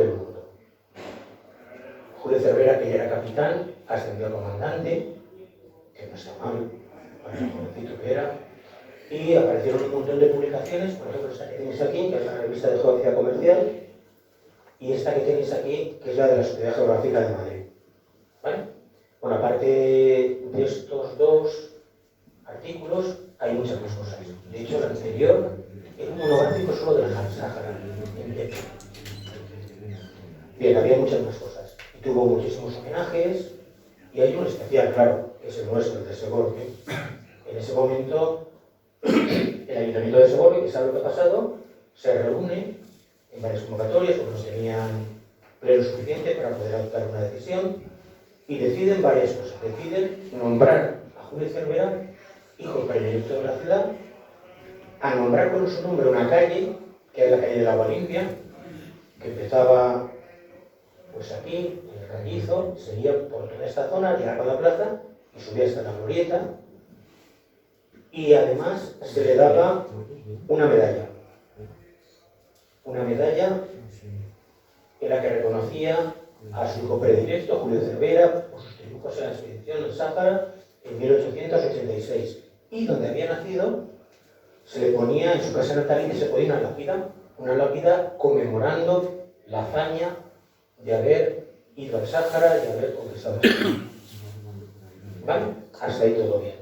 el mundo. Julio Cervera, que ya era capitán, ascendió a comandante, que no está mal, para el jovencito que era, y aparecieron un montón de publicaciones, por ejemplo esta que tenéis aquí, que es la revista de Geografía Comercial, y esta que tenéis aquí, que es la de la Sociedad Geográfica de Madrid. ¿Vale? Bueno, aparte de estos 2 artículos, hay muchas más cosas. De hecho, el anterior era un monográfico solo del Sáhara, en Yemen. Bien, había muchas más cosas. Y tuvo muchísimos homenajes, y hay uno especial, claro, que es el nuestro, el de Segovia. En ese momento, el Ayuntamiento de Segovia, que sabe lo que ha pasado, se reúne en varias convocatorias, porque no tenían pleno suficiente para poder adoptar una decisión, y deciden varias cosas. Deciden nombrar a Julio Cervera hijo predilecto de la ciudad, a nombrar con su nombre una calle, que es la calle del Agua Limpia, que empezaba pues aquí, en el Rollizo, seguía por toda esta zona, llegaba a la plaza y subía hasta la glorieta, y además se le daba una medalla en la que reconocía a su hijo predilecto, Julio Cervera, por sus triunfos en la expedición del Sáhara en 1886, y donde había nacido se le ponía en su casa natal y se ponía una lápida conmemorando la hazaña de haber ido al Sáhara y haber conquistado el Sáhara. ¿Vale? Hasta ahí todo bien.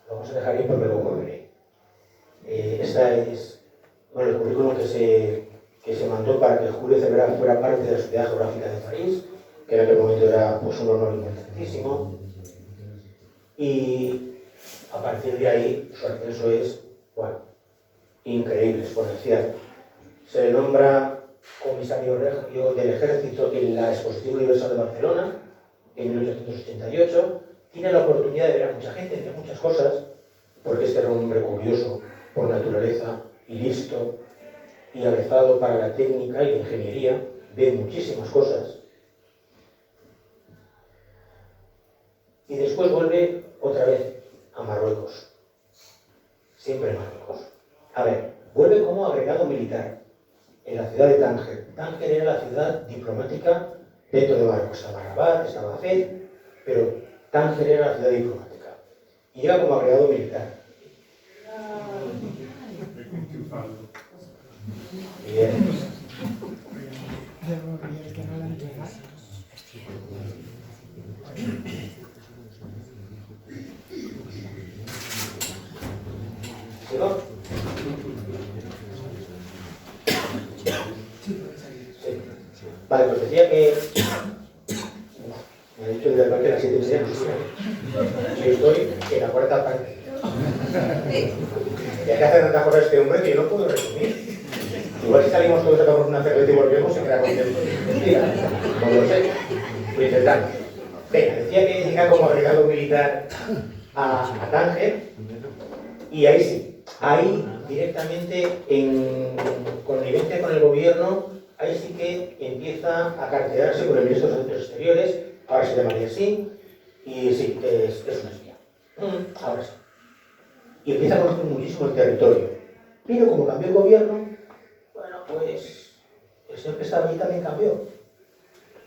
Lo vamos a dejar ahí porque luego volveré. Esta es el currículum que se mandó para que Julio Cervera fuera parte de la Sociedad Geográfica de París, que en aquel momento era pues, un honor importantísimo. Y a partir de ahí su ascenso es, bueno, increíble, exponencial. Se le nombra comisario regio del Ejército en la Exposición Universal de Barcelona en 1888. Tiene la oportunidad de ver a mucha gente, de muchas cosas, porque este era un hombre curioso por naturaleza y listo y avezado para la técnica y la ingeniería, ve muchísimas cosas. Y después vuelve otra vez a Marruecos. Siempre Marruecos. A ver, vuelve como agregado militar en la ciudad de Tánger. Tánger era la ciudad diplomática dentro de Marruecos. Estaba Rabat, estaba Fez, pero Tánger era la ciudad diplomática. Y llega como agregado militar. Bien. ¿Sigo? Sí. Vale, pues decía que... Me ha dicho de verdad que las 7:30 no. Yo estoy en la cuarta parte. Ya que hace tantas cosas este hombre que yo no puedo resumir. Igual si salimos todos a tomar una cerveza y volvemos, se queda contento. No lo sé. Voy a intentar. Venga, decía que llega como agregado militar a Tánger, y ahí sí, ahí directamente en connivencia con el gobierno, ahí sí que empieza a cartearse con el ministro de Asuntos Exteriores, ahora se llamaría así, y sí, es una espía. Ahora sí. Y empieza a conocer muchísimo el territorio. Pero como cambió el gobierno, bueno, pues el señor que estaba allí también cambió.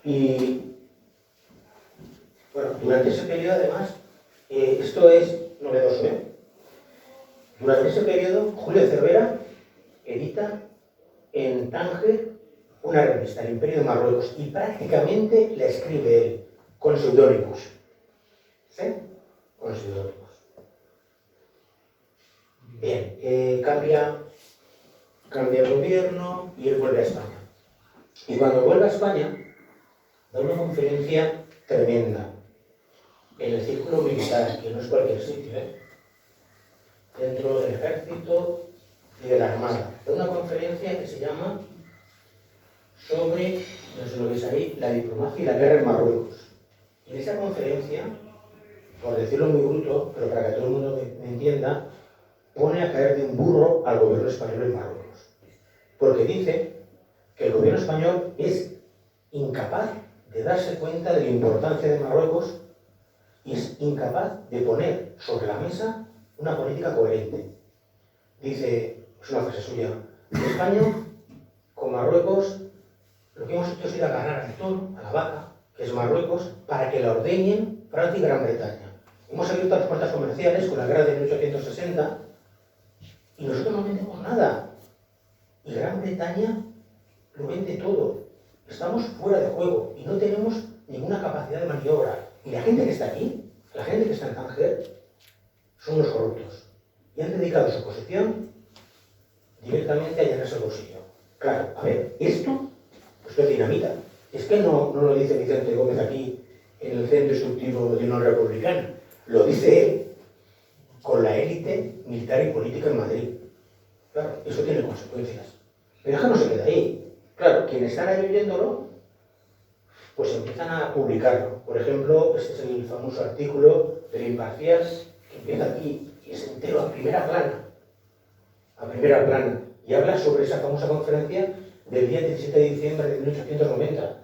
Y bueno, durante ese periodo además, esto es novedoso, ¿eh? Durante ese periodo, Julio Cervera edita en Tánger una revista, El Imperio de Marruecos, y prácticamente la escribe él, con seudónimos. ¿Sí? Con seudónimos. Bien, cambia el gobierno y él vuelve a España. Y cuando vuelve a España, da una conferencia tremenda en el círculo militar, que no es cualquier sitio, dentro del ejército y de la armada. Da una conferencia que se llama sobre, no sé lo que es ahí, la diplomacia y la guerra en Marruecos. Y en esa conferencia, por decirlo muy bruto, pero para que todo el mundo me entienda, pone a caer de un burro al gobierno español en Marruecos. Porque dice que el gobierno español es incapaz de darse cuenta de la importancia de Marruecos y es incapaz de poner sobre la mesa una política coherente. Dice, es una frase suya, España con Marruecos lo que hemos hecho es ir a ganar al toro, a la vaca, que es Marruecos, para que la ordeñen Francia y Gran Bretaña. Hemos abierto las puertas comerciales con la guerra de 1860 y nosotros no vendemos nada. Y Gran Bretaña lo vende todo. Estamos fuera de juego y no tenemos ninguna capacidad de maniobra. Y la gente que está aquí, la gente que está en Tánger, son los corruptos. y han dedicado su posición directamente a llenarse el bolsillo. Claro, a ver, esto es dinamita. Es que no lo dice Vicente Gómez aquí en el Centro Instructivo de Unión Republicana, lo dice él con la élite militar y política en Madrid. Claro, eso tiene consecuencias. Pero es que no se queda ahí. Claro, quienes están ahí oyéndolo, pues empiezan a publicarlo. Por ejemplo, este es el famoso artículo del Imparcial, que empieza aquí y es entero a primera plana. A primera plana. Y habla sobre esa famosa conferencia del día 17 de diciembre de 1890.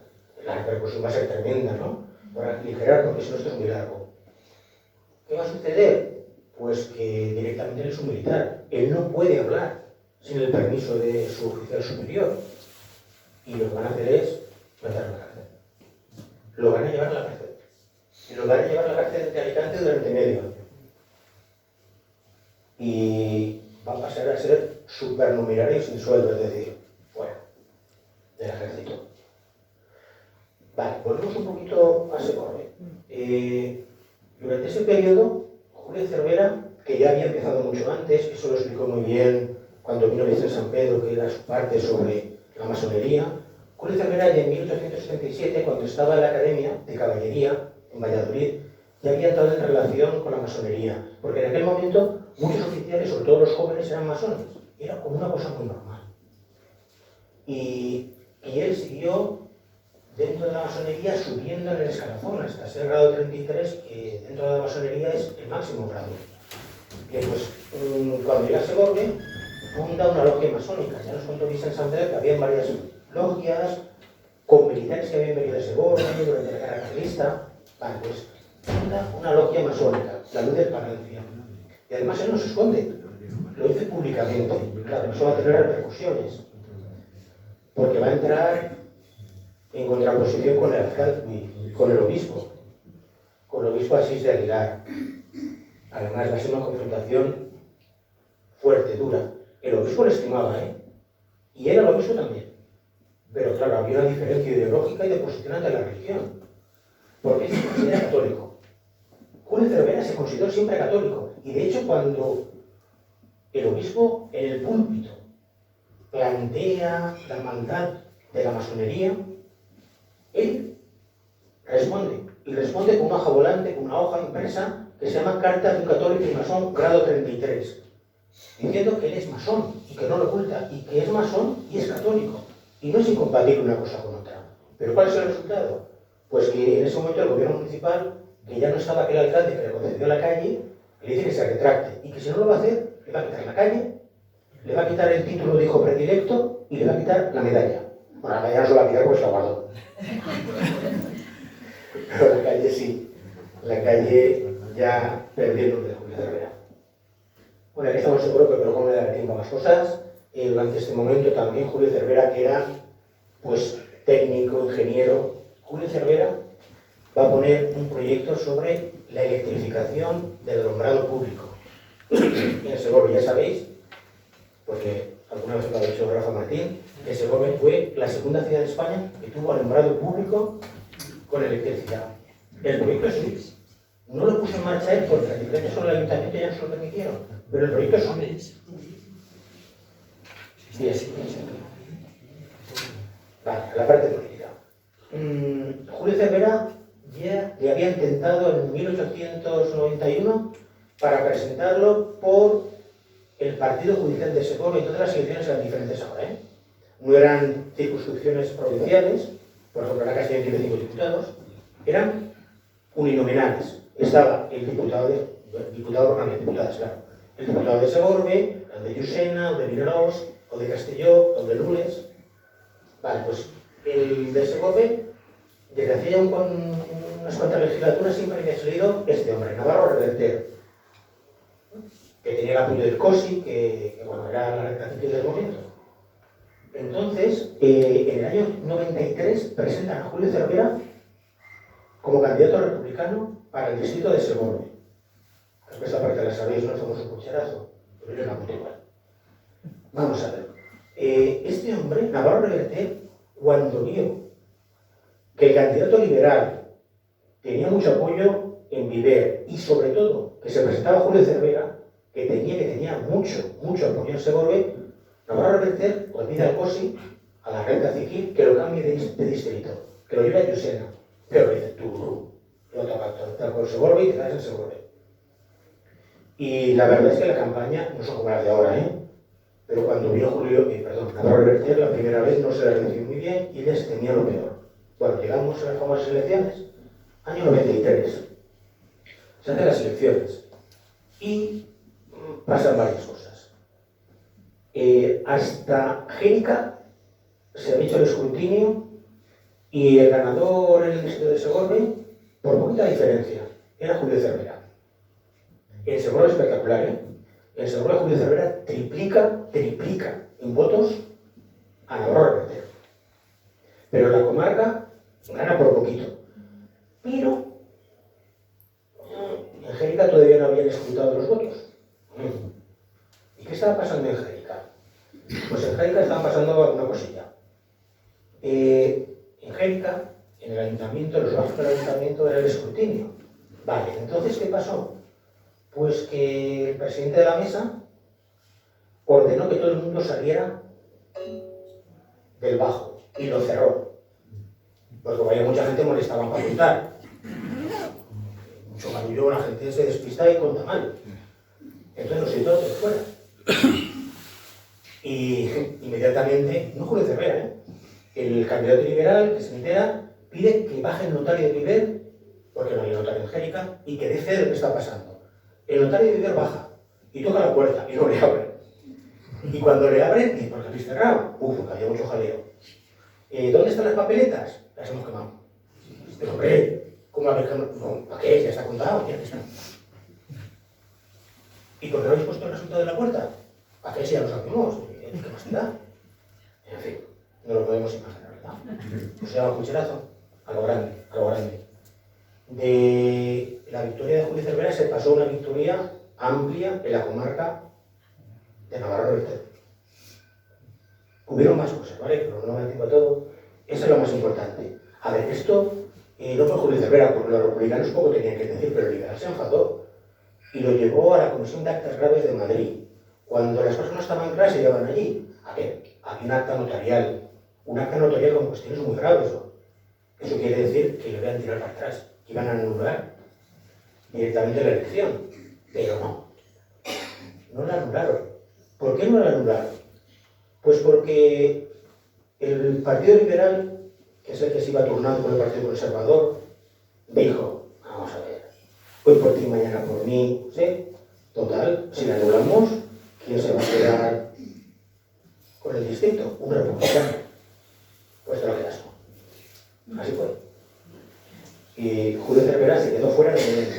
La repercusión va a ser tremenda, ¿no? Para aligerar, porque si no esto es muy largo. ¿Qué va a suceder? Pues que directamente él es un militar. Él no puede hablar sin el permiso de su oficial superior. Y lo que van a hacer es meterlo a la cárcel. Lo van a llevar a la cárcel. Y lo van a llevar a la cárcel de Alicante durante medio año. Y va a pasar a ser supernumerario sin sueldo, es decir, fuera del ejército. Vale, volvemos un poquito a Segorbe. Durante ese periodo, Julio Cervera, que ya había empezado mucho antes, eso lo explicó muy bien cuando vino Vicente San Pedro, que era su parte sobre la masonería. Julio Cervera, ya en 1877, cuando estaba en la Academia de Caballería en Valladolid, ya había entrado en relación con la masonería, porque en aquel momento muchos oficiales, sobre todo los jóvenes, eran masones. Era como una cosa muy normal. Y él siguió dentro de la masonería subiendo en el escalafón hasta ser grado 33, que dentro de la masonería es el máximo grado. Bien, pues cuando llega a Segorbe, funda una logia masónica. Ya nos contó Vicente San Pedro que había varias logias con militares que habían venido a Segorbe durante la guerra carlista. Vale, pues funda una logia masónica, la Luz del Palacio. Y además él no se esconde, lo dice públicamente. Claro, eso va a tener repercusiones, porque va a entrar en contraposición con el alcalde, con el obispo Asís de Aguilar. Además va a ser una confrontación fuerte, dura. El obispo le estimaba, y él al obispo también. Pero claro, había una diferencia ideológica y de posición ante la religión, porque él se considera católico. Julio Cervera se consideró siempre católico, y de hecho cuando el obispo en el púlpito plantea la maldad de la masonería, él responde, y responde con una hoja volante, con una hoja impresa que se llama Carta de un católico y masón grado 33, diciendo que él es masón y que no lo oculta, y que es masón y es católico, y no es incompatible una cosa con otra. ¿Pero cuál es el resultado? Pues que en ese momento el gobierno municipal, que ya no estaba aquel alcalde que le concedió la calle, le dice que se retracte, y que si no lo va a hacer, le va a quitar la calle, le va a quitar el título de hijo predilecto y le va a quitar la medalla. Bueno, la medalla no se la va a quitar porque se la guardó. Pero la calle sí. La calle ya perdió el nombre de Julio Cervera. Bueno, aquí estamos seguros que pero cómo le dará tiempo a más cosas. Durante este momento también Julio Cervera, que era pues técnico, ingeniero. Julio Cervera va a poner un proyecto sobre la electrificación del alumbrado público. En Segorbe, ya sabéis, porque alguna vez lo ha dicho Rafa Martín, que Segorbe fue la segunda ciudad de España que tuvo alumbrado público con electricidad. El proyecto es suyo. No lo puso en marcha él porque las diferencias sobre el ayuntamiento ya no se lo permitieron, pero el proyecto es suyo. Bien. Vale, la parte política. Julio Cervera ya le había intentado en 1891 para presentarlo por el Partido Judicial de Segorbe, y todas las elecciones eran diferentes ahora, No eran circunscripciones provinciales, por ejemplo, la Castilla tiene 5 diputados, eran uninominales. Estaba el diputado diputadas, claro. El diputado de Segorbe, el de Llucena, o de Vinaròs, o de Castelló, o de Nules. Vale, pues el de Segorbe, desde hacía ya unas cuantas legislaturas, siempre había salido este hombre, Navarro Reverter, que tenía el apoyo del COSI, que bueno, era la cacique del momento. Entonces, en el año 93 presentan a Julio Cervera como candidato republicano para el distrito de Segorbe. Creo que esta parte la sabéis, no somos un cucharazo, pero yo la apunto igual. Vamos a ver. Este hombre, Navarro Reverter, cuando vio que el candidato liberal tenía mucho apoyo en Viver y sobre todo que se presentaba Julio Cervera, que tenía mucho apoyo en Segorbe, Navarro Reverter le pide al COSI, a la renta civil, que lo cambie de distrito, que lo lleve a Llucena. Pero dice, tú, lo toca con Segorbe y te quedas en Segorbe. Y la verdad es que la campaña, no son como las de ahora, pero cuando vino Navarro Reverter la primera vez no se la recibió muy bien y les temía lo peor. Bueno, llegamos a las famosas elecciones, año 93. Se hacen las elecciones y pasan varias cosas. Hasta Génica se ha hecho el escrutinio y el ganador en el distrito de Segorbe, por poquita diferencia, era Julio Cervera. En Segorbe es espectacular, En Segorbe Julio Cervera triplica en votos a Navarro Reverter. Pero la comarca gana por poquito. Pero en Génica todavía no habían escrutado los votos. ¿Y qué estaba pasando en Génica? Pues en Génica estaba pasando alguna cosilla. En Génica, en el ayuntamiento, los bajos del ayuntamiento era el escrutinio. Vale, entonces, ¿qué pasó? Pues que el presidente de la mesa ordenó que todo el mundo saliera del bajo y lo cerró. Pues como había mucha gente molestaban para votar. Mucho barullo, la gente se despista y conta mal. Entonces los hizo todos fuera. Y inmediatamente, no Julio Cervera, el candidato liberal que se entera pide que baje el notario de Viver, porque no hay notario en Génica, y que deje de lo que está pasando. El notario de Viver baja y toca la puerta y no le abre. Y cuando le abren, porque habéis cerrado, porque había mucho jaleo. ¿Dónde están las papeletas? Las hemos quemado. Pero hombre, ¿cómo habéis quemado? No, ¿para qué? Ya está contado, ya está. ¿Y por qué no habéis puesto el resultado de la puerta? ¿Para qué si ya lo sabemos? ¿Qué más te da? En fin, no lo podemos imaginar, ¿verdad? Pues se llama cucharazo, a lo grande, a lo grande. De la victoria de Julio Cervera se pasó a una victoria amplia en la comarca de Navarro Reverter. Hubieron más cosas, ¿vale? Pero no me da tiempo a todo. Eso es lo más importante. A ver, esto no fue Julio Cervera, porque los republicanos poco tenían que decir, pero el liberal se enfadó y lo llevó a la Comisión de Actas Graves de Madrid. Cuando las cosas no estaban claras, se llevaban allí. ¿A qué? Había un acta notarial con cuestiones muy graves, ¿no? Eso quiere decir que le iban a tirar para atrás, que iban a anular directamente la elección. Pero no la anularon. ¿Por qué no la anularon? Pues porque el Partido Liberal, que es el que se iba turnando con el Partido Conservador, dijo, vamos a ver, hoy por ti, mañana por mí, ¿sí? Total, si la anulamos, ¿quién se va a quedar con el distrito? Un republicano. Pues te lo quedas tú. Así fue. Y Julio Cervera se quedó fuera de momento.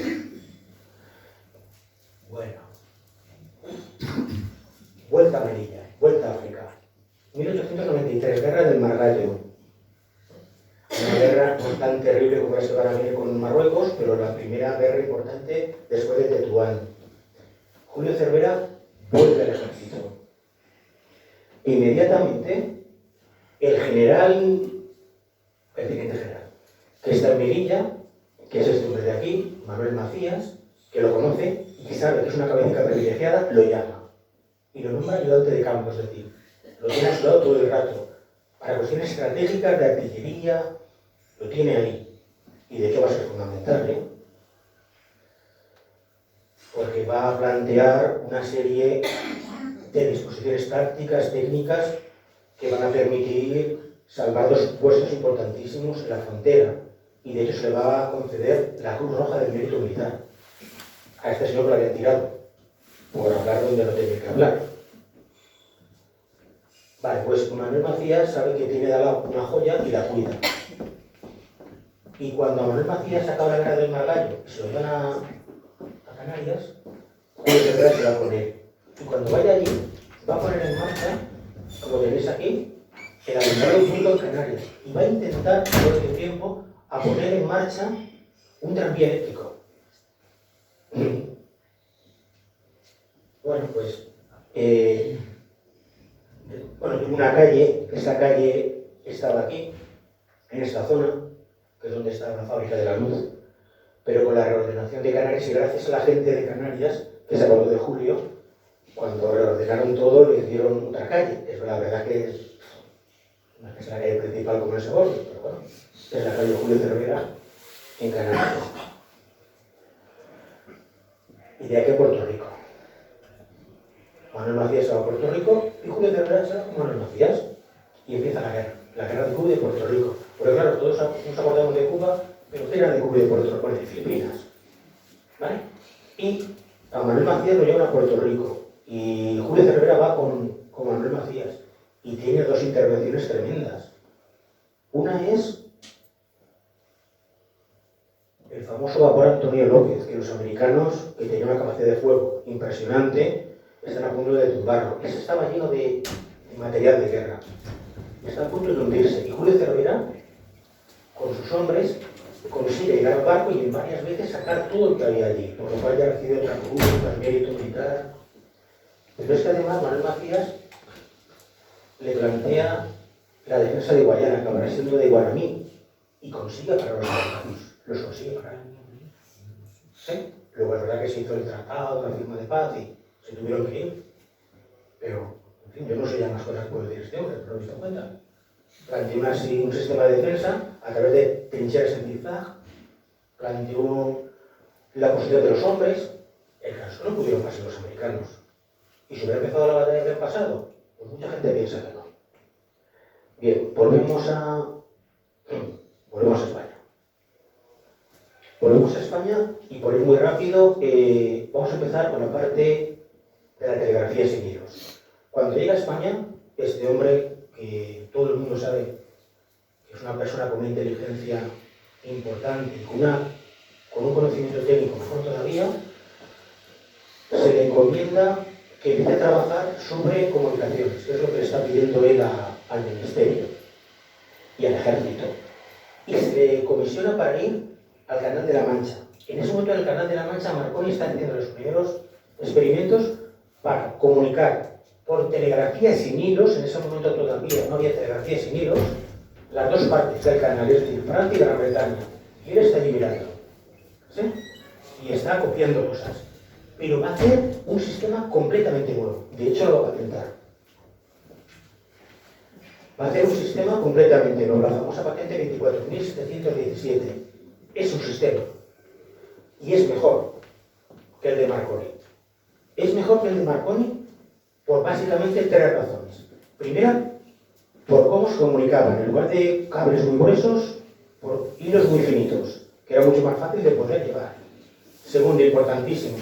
Bueno. Vuelta a Melilla, vuelta a África. 1893, guerra del Margallo. Una guerra no tan terrible como la que van a venir con Marruecos, pero la primera guerra importante después de Tetuán. Julio Cervera vuelve al ejército. Inmediatamente, el teniente general, que está en Melilla, que es este hombre de aquí, Manuel Macías, que lo conoce y que sabe que es una cabecita privilegiada, lo llama. Y lo nombra ayudante de campo, es decir, lo tiene a su lado todo el rato. Para cuestiones estratégicas de artillería, lo tiene ahí. Y de hecho va a ser fundamental, porque va a plantear una serie de disposiciones tácticas, técnicas, que van a permitir salvar dos puestos importantísimos en la frontera. Y de hecho se le va a conceder la Cruz Roja del Mérito Militar. A este señor lo habían tirado, por hablar donde no tenía que hablar. Vale, pues Manuel Macías sabe que tiene de al lado una joya y la cuida. Y cuando Manuel Macías acaba la guerra del Margallo y se lo llevan a Canarias, Julio Cervera se va con él. Y cuando vaya allí, va a poner en marcha, como tenéis aquí, el alumbrado público en Canarias. Y va a intentar, todo este tiempo, a poner en marcha un tranvía eléctrico. Bueno, pues, tuvo una calle, esa calle estaba aquí, en esta zona, que es donde está la fábrica de la luz, pero con la reordenación de Canarias y gracias a la gente de Canarias, que se acordó de Julio, cuando reordenaron todo le dieron otra calle. Es la verdad que no es la calle principal como en Segovia, pero bueno, es la calle Julio Cervera en Canarias. Y de aquí a Puerto Rico. Manuel Macías se va a Puerto Rico y Julio Cervera se va con Manuel Macías. Y empieza la guerra de Cuba y de Puerto Rico. Porque claro, todos nos acordamos de Cuba, pero ¿qué era de Cuba y de Puerto Rico? Bueno, de Filipinas. ¿Vale? Y a Manuel Macías lo llevan a Puerto Rico. Y Julio Cervera va con Manuel Macías. Y tiene dos intervenciones tremendas. Una es el famoso vapor Antonio López, que los americanos, que tenían una capacidad de fuego impresionante, están a punto de tumbarlo. Ese estaba lleno de material de guerra. Está a punto de hundirse. Y Julio Cervera, con sus hombres, consigue llegar al barco y en varias veces sacar todo lo que había allí, por lo cual ya recibe otra cruz, más mérito militar. Pero es que además Manuel Macías le plantea la defensa de Guayana, que acabará siendo de Guaramí, y consigue parar a los americanos. Los consigue parar. ¿Sí? Luego es verdad que se hizo el tratado, la firma de paz y se tuvieron que ir. Pero, en fin, yo no sé ya más cosas que puedo decir este hombre, pero lo he visto en cuenta. Planteó un sistema de defensa a través de trincheras en zigzag, planteó la posición de los hombres. El caso no pudieron pasar los americanos. ¿Y si hubiera empezado la batalla que han pasado? Pues mucha gente piensa que no. Bien, volvemos a España. Volvemos a España y por ir muy rápido, vamos a empezar con la parte de la telegrafía sin hilos. Cuando llega a España, este hombre, que todo el mundo sabe que es una persona con una inteligencia importante y con un conocimiento técnico mejor todavía, se le encomienda que empiece a trabajar sobre comunicaciones, que es lo que le está pidiendo él al Ministerio y al Ejército. Y se le comisiona para ir al Canal de la Mancha. En ese momento, en el Canal de la Mancha, Marconi está haciendo los primeros experimentos para comunicar por telegrafía sin hilos. En ese momento todavía no había telegrafía sin hilos, las dos partes del canal, es decir, Francia y Gran Bretaña. Y él está allí mirando, ¿sí? Y está copiando cosas. Pero va a hacer un sistema completamente nuevo. De hecho, lo va a patentar. Va a hacer un sistema completamente nuevo. La famosa patente 24.717. Es un sistema. Y es mejor que el de Marconi. Es mejor que el de Marconi por básicamente tres razones. Primera, por cómo se comunicaban. En lugar de cables muy gruesos, por hilos muy finitos, que era mucho más fácil de poder llevar. Segundo, importantísimo.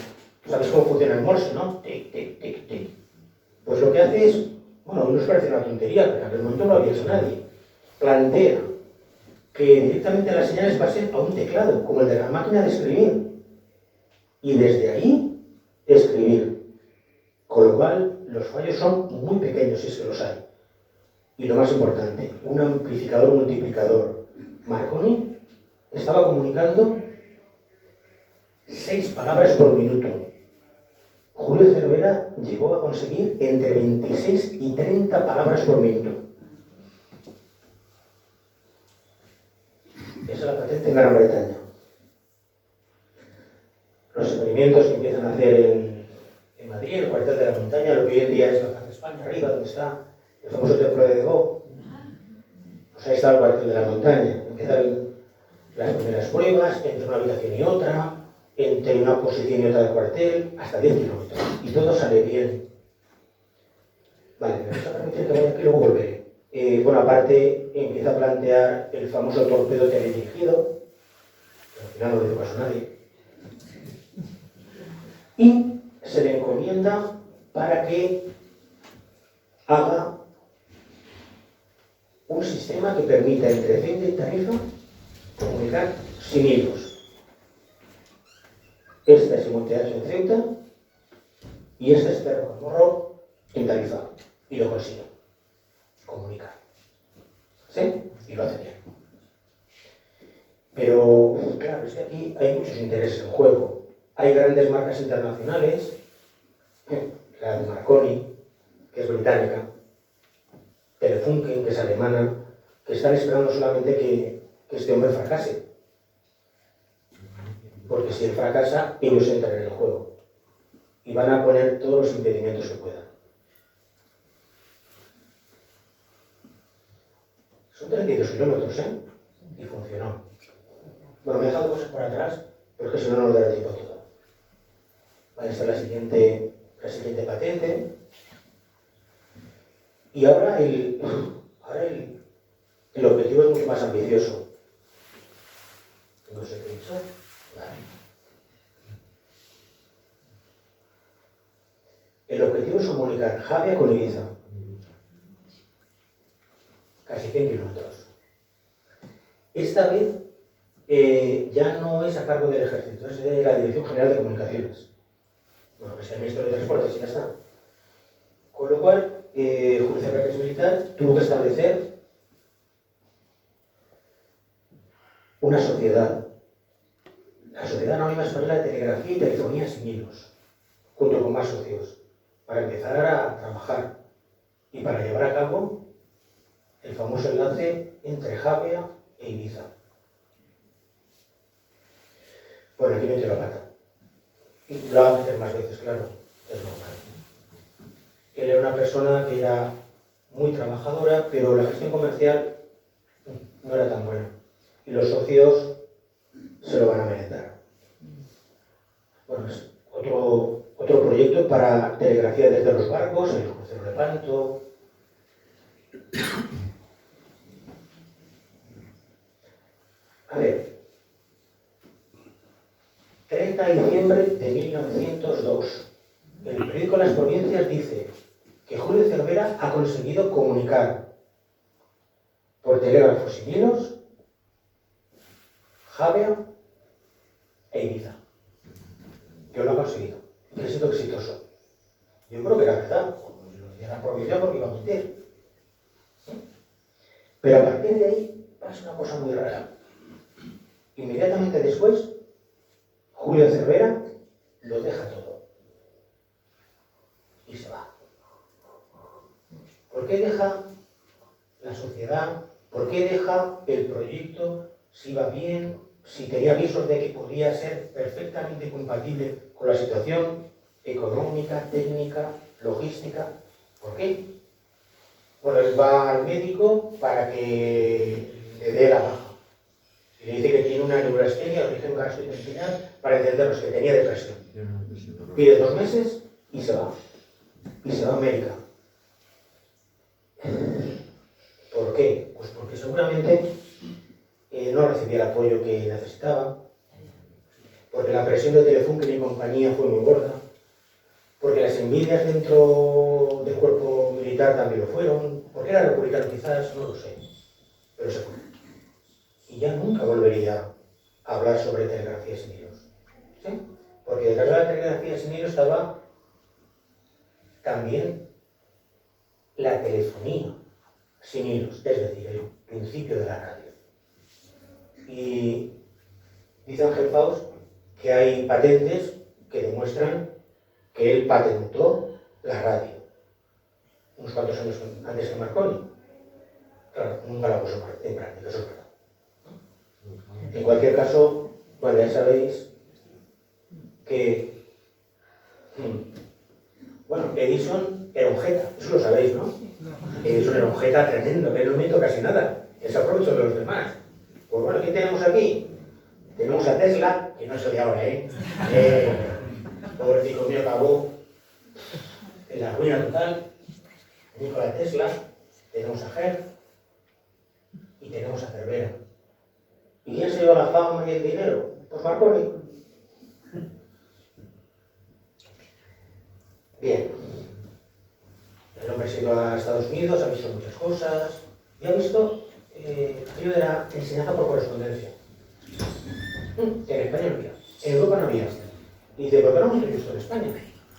¿Sabes cómo funciona el Morse, no? Tic, tic, tic, tic. Pues lo que hace es, bueno, nos parece una tontería, pero en aquel momento no lo había hecho nadie. Plantea que directamente las señales pasen a un teclado, como el de la máquina de escribir. Y desde ahí, escribir. Con lo cual, los fallos son muy pequeños, si es que los hay. Y lo más importante, un amplificador multiplicador. Marconi estaba comunicando 6 palabras por minuto. Julio Cervera llegó a conseguir entre 26 y 30 palabras por minuto. Esa es la patente en Gran Bretaña. Los experimentos que empiezan a hacer en Madrid, en el cuartel de la montaña, lo que hoy en día es la Plaza de España, arriba donde está el famoso templo de Degó, pues ahí está el cuartel de la montaña. Empiezan las primeras pruebas entre una habitación y otra, entre una posición y otra del cuartel, hasta 10 kilómetros. Y todo sale bien. Vale, me vais a permitir que vaya aquí y luego volveré. Bueno, aparte empieza a plantear el famoso torpedo teledirigido, que al final no le dio caso a nadie. Y se le encomienda para que haga un sistema que permita entre Ceuta y Tarifa comunicar sin hilos. Esta es Monteares en Ceuta y esta es Cerro del Morro en Tarifa. Y lo consigue comunicar. ¿Sí? Y lo hace bien. Pero, claro, es que aquí hay muchos intereses en juego. Hay grandes marcas internacionales, la de Marconi, que es británica, Telefunken, que es alemana, que están esperando solamente que este hombre fracase. Porque si él fracasa, ellos entran en el juego. y van a poner todos los impedimentos que puedan. Son 32 kilómetros, ¿eh? Y funcionó. Bueno, me he dejado cosas por atrás, pero es que si no, no nos dará tiempo a todo. Vale, esta es la siguiente patente. Y ahora el objetivo es mucho más ambicioso. No sé qué he dicho. Vale. El objetivo es comunicar Javia con Ibiza. Casi 100 kilómetros. Esta vez ya no es a cargo del ejército, es de la Dirección General de Comunicaciones. Bueno, que sea el Ministerio de Transportes y ya está. Con lo cual, Justicia Real Militar tuvo que establecer una sociedad. La Sociedad Anónima Española de Telegrafía y Telefonía sin hilos, junto con más socios, para empezar a trabajar y para llevar a cabo el famoso enlace entre Javia e Ibiza. Bueno, aquí mete la pata. Y lo va a meter más veces, claro, es normal. Él era una persona que era muy trabajadora, pero la gestión comercial no era tan buena. Y los socios se lo van a merendar. Bueno, es otro proyecto para telegrafía desde los barcos, el crucero de Panto. A ver, 30 de diciembre de 1902. El periódico Las Provincias dice que Julio Cervera ha conseguido comunicar por telégrafos sin hilos Javia e Ibiza. Que lo ha conseguido. Que ha sido exitoso. Yo creo que era verdad. Era provincia porque iba a mentir. Pero a partir de ahí pasa una cosa muy rara. Inmediatamente después, Julio Cervera lo deja todo. Y se va. ¿Por qué deja la sociedad? ¿Por qué deja el proyecto? Si iba bien, si tenía avisos de que podía ser perfectamente compatible con la situación económica, técnica, logística. ¿Por qué? Bueno, él va al médico para que le dé la baja. Y le dice que tiene una neurastenia de origen gastrointestinal para entendernos que tenía depresión. Pide 2 meses y se va. Y se va a América. ¿Por qué? Pues porque seguramente no recibía el apoyo que necesitaba, porque la presión de Telefunken y compañía fue muy gorda, porque las envidias dentro del cuerpo militar también lo fueron, porque era republicano quizás, no lo sé, pero se fue. Y ya nunca volvería a hablar sobre telegrafía sin hilos. ¿Sí? Porque detrás de la telegrafía sin hilos estaba también la telefonía sin hilos, es decir, el principio de la radio. Y dice Ángel Faust que hay patentes que demuestran que él patentó la radio unos cuantos años antes que Marconi. Claro, nunca la puso en práctica, eso es verdad. En cualquier caso, bueno, ya sabéis que bueno, Edison era un jeta, eso lo sabéis, ¿no? Edison era un jeta tremendo, que no inventó casi nada, él se aprovechó de los demás. Pues bueno, ¿qué tenemos aquí? Tenemos a Tesla, que no es el de ahora, pobrecito mío, acabó en la ruina total. Nikola Tesla, tenemos a Hertz y tenemos a Cervera. ¿Y quién se lleva la fama y el dinero? Pues Marconi. Bien. El hombre se ha ido a Estados Unidos, ha visto muchas cosas y ha visto aquello de la enseñanza por correspondencia. Que en España no había, en Europa no había. Y dice, ¿por qué no hemos hecho esto en España?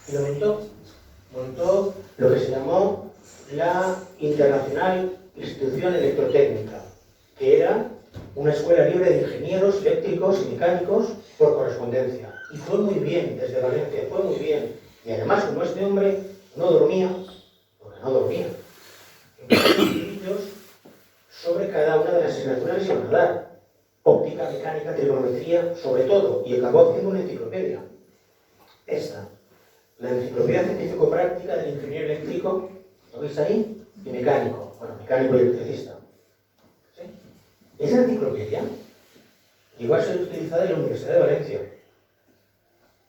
Y lo montó lo que se llamó la Internacional Institución Electrotécnica, que era una escuela libre de ingenieros eléctricos y mecánicos por correspondencia. Y fue muy bien, desde Valencia, fue muy bien. Y además, como este hombre no dormía, porque no dormía, sobre cada una de las asignaturas que se iban a dar. Óptica, mecánica, trigonometría, sobre todo. Y acabó haciendo una enciclopedia. Esta. La enciclopedia científico-práctica del ingeniero eléctrico, ¿lo veis ahí? Y mecánico, bueno, mecánico y electricista. ¿Sí? Esa enciclopedia llegó a ser utilizada en la Universidad de Valencia,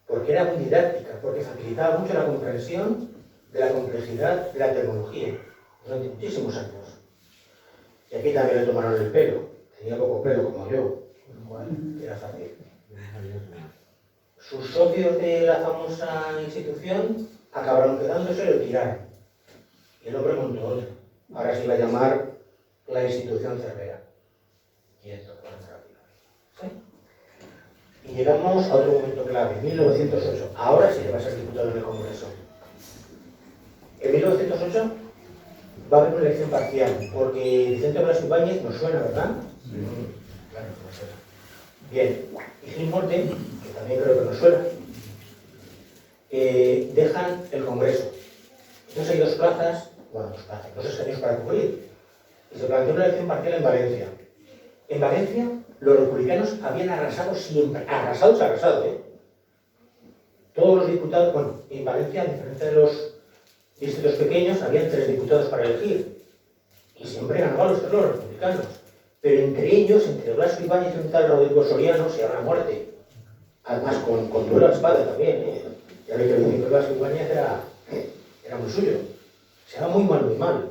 porque era muy didáctica, porque facilitaba mucho la comprensión de la complejidad de la tecnología durante muchísimos años. Y aquí también le tomaron el pelo, tenía poco pelo como yo, era fácil. Sus socios de la famosa institución acabaron quedándose y lo tiraron. Y el hombre montó otra. Ahora se iba a llamar la institución Cervera. Y esto, ¿sí? Y llegamos a otro momento clave, 1908. Ahora sí que va a ser diputado en el Congreso. En 1908 va a haber una elección parcial, porque Vicente Blas Ibáñez nos suena, ¿verdad? Sí. Claro que nos suena. Bien, y Gil Morte, que también creo que nos suena, dejan el Congreso. Entonces hay dos escaños para cubrir. Y se planteó una elección parcial en Valencia. En Valencia, los republicanos habían arrasado siempre. Arrasado, ¿eh? Todos los diputados, bueno, en Valencia, a diferencia de los distritos pequeños, habían 3 diputados para elegir. Y siempre ganaban los republicanos. Pero entre ellos, entre Blasco Ibáñez y un tal Rodrigo Soriano, se daba la muerte. Además, con duelo a espada también, ¿eh? Ya ve que el de Blasco Ibáñez era muy suyo. Se daba muy mal.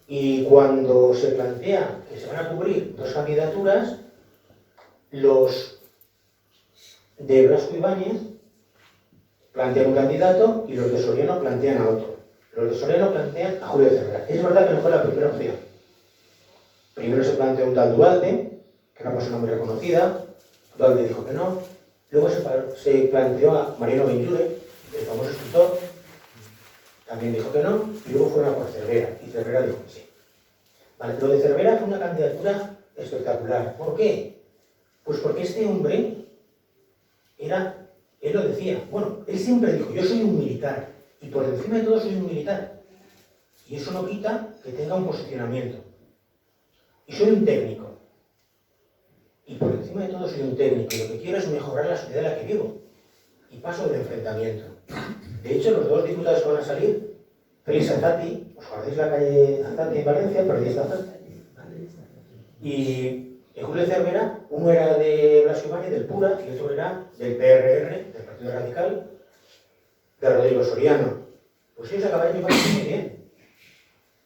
Y cuando se plantea que se van a cubrir 2 candidaturas, los de Blasco Ibáñez plantean un candidato y los de Soriano plantean a otro. Los de Soriano plantean a Julio Cervera. Es verdad que no fue la primera opción. Primero se planteó un tal Duhalde, que era una persona muy reconocida. Duhalde dijo que no. Luego se planteó a Mariano Benlluve, el famoso escritor. También dijo que no. Y luego fueron a por Cervera. Y Cervera dijo que sí. Vale, lo de Cervera fue una candidatura espectacular. ¿Por qué? Pues porque este hombre él lo decía, bueno, él siempre dijo, yo soy un militar, y por encima de todo soy un militar. Y eso no quita que tenga un posicionamiento. Y soy un técnico. Y por encima de todo soy un técnico, y lo que quiero es mejorar la sociedad en la que vivo. Y paso del enfrentamiento. De hecho, los 2 diputados que van a salir, Félix Azati, ¿os acordáis la calle Azati en Valencia? Periodista Azati. Y Julio Cervera, uno era de Blasco Ibáñez, del PURA, y otro era del PRR, del Partido Radical, de Rodrigo Soriano. Pues ellos acabaron llevando muy bien.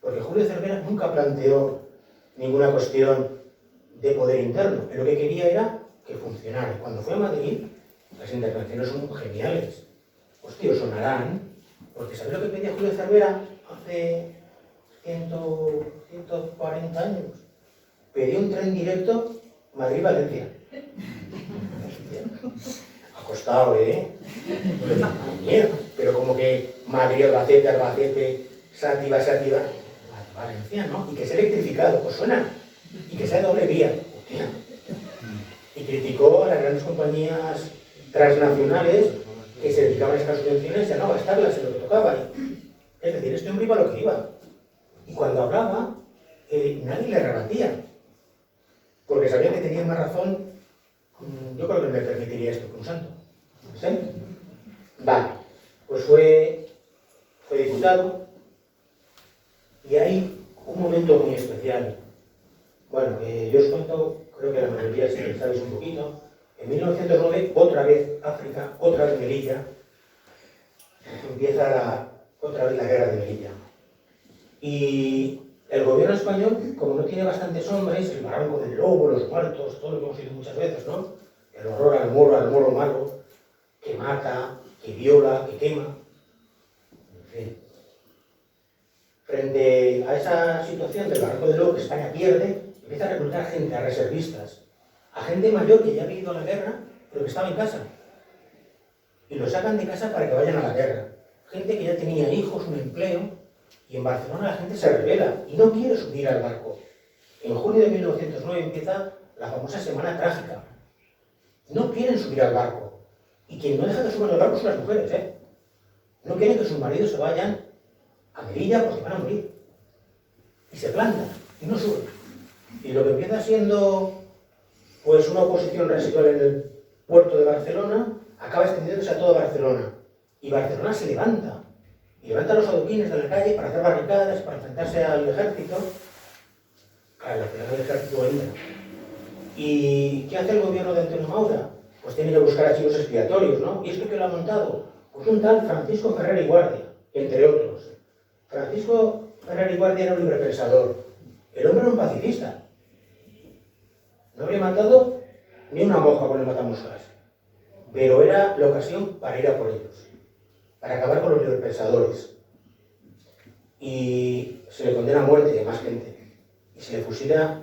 Porque Julio Cervera nunca planteó ninguna cuestión de poder interno. Él lo que quería era que funcionara. Cuando fue a Madrid, las intervenciones son geniales. Hostia, sonarán, porque ¿sabéis lo que pedía Julio Cervera hace 140 años? Pedía un tren directo Madrid-Valencia. Ha costado, ¿eh? Pero como que Madrid-Albacete, Sátiva, Valencia, ¿no? Y que sea electrificado, pues suena. Y que sea doble vía. Hostia. Y criticó a las grandes compañías transnacionales que se dedicaban a estas subvenciones y a no gastarlas en lo que tocaba. Es decir, este hombre iba a lo que iba. Y cuando hablaba, nadie le rebatía. Porque sabía que tenía más razón. Yo creo que me permitiría esto que un santo. ¿Sí? Vale. Pues fue diputado. Y hay un momento muy especial. Bueno, yo os cuento, creo que la mayoría sí sabéis un poquito. En 1909, otra vez África, otra vez Melilla, empieza otra vez la guerra de Melilla. Y el gobierno español, como no tiene bastantes hombres, el barranco del lobo, los muertos, todo lo que hemos oído muchas veces, ¿no? El horror al moro malo, que mata, que viola, que quema. En fin. Frente a esa situación del barranco del lobo que España pierde, empieza a reclutar gente, a reservistas, a gente mayor que ya ha vivido la guerra, pero que estaba en casa. Y los sacan de casa para que vayan a la guerra. Gente que ya tenía hijos, un empleo, y en Barcelona la gente se rebela y no quiere subir al barco. En junio de 1909 empieza la famosa Semana Trágica. No quieren subir al barco. Y quien no deja que suban al barco son las mujeres, ¿eh? No quieren que sus maridos se vayan a Melilla porque van a morir. Y se plantan y no suben. Y lo que empieza siendo pues una oposición residual en el puerto de Barcelona acaba extendiéndose a toda Barcelona. Y Barcelona se levanta. Y levanta los adoquines de la calle para hacer barricadas, para enfrentarse al ejército. Claro, la ciudad del ejército entra. ¿Y qué hace el gobierno de Antonio Maura? Pues tiene que buscar archivos expiatorios, ¿no? ¿Y esto qué lo ha montado? Pues un tal Francisco Ferrer y Guardia, entre otros. Francisco Ferrer y Guardia era un librepensador. El hombre era un pacifista. No habría matado ni una moja con el matamoscas. Pero era la ocasión para ir a por ellos, para acabar con los librepensadores. Y se le condena a muerte a más gente. Y se le fusila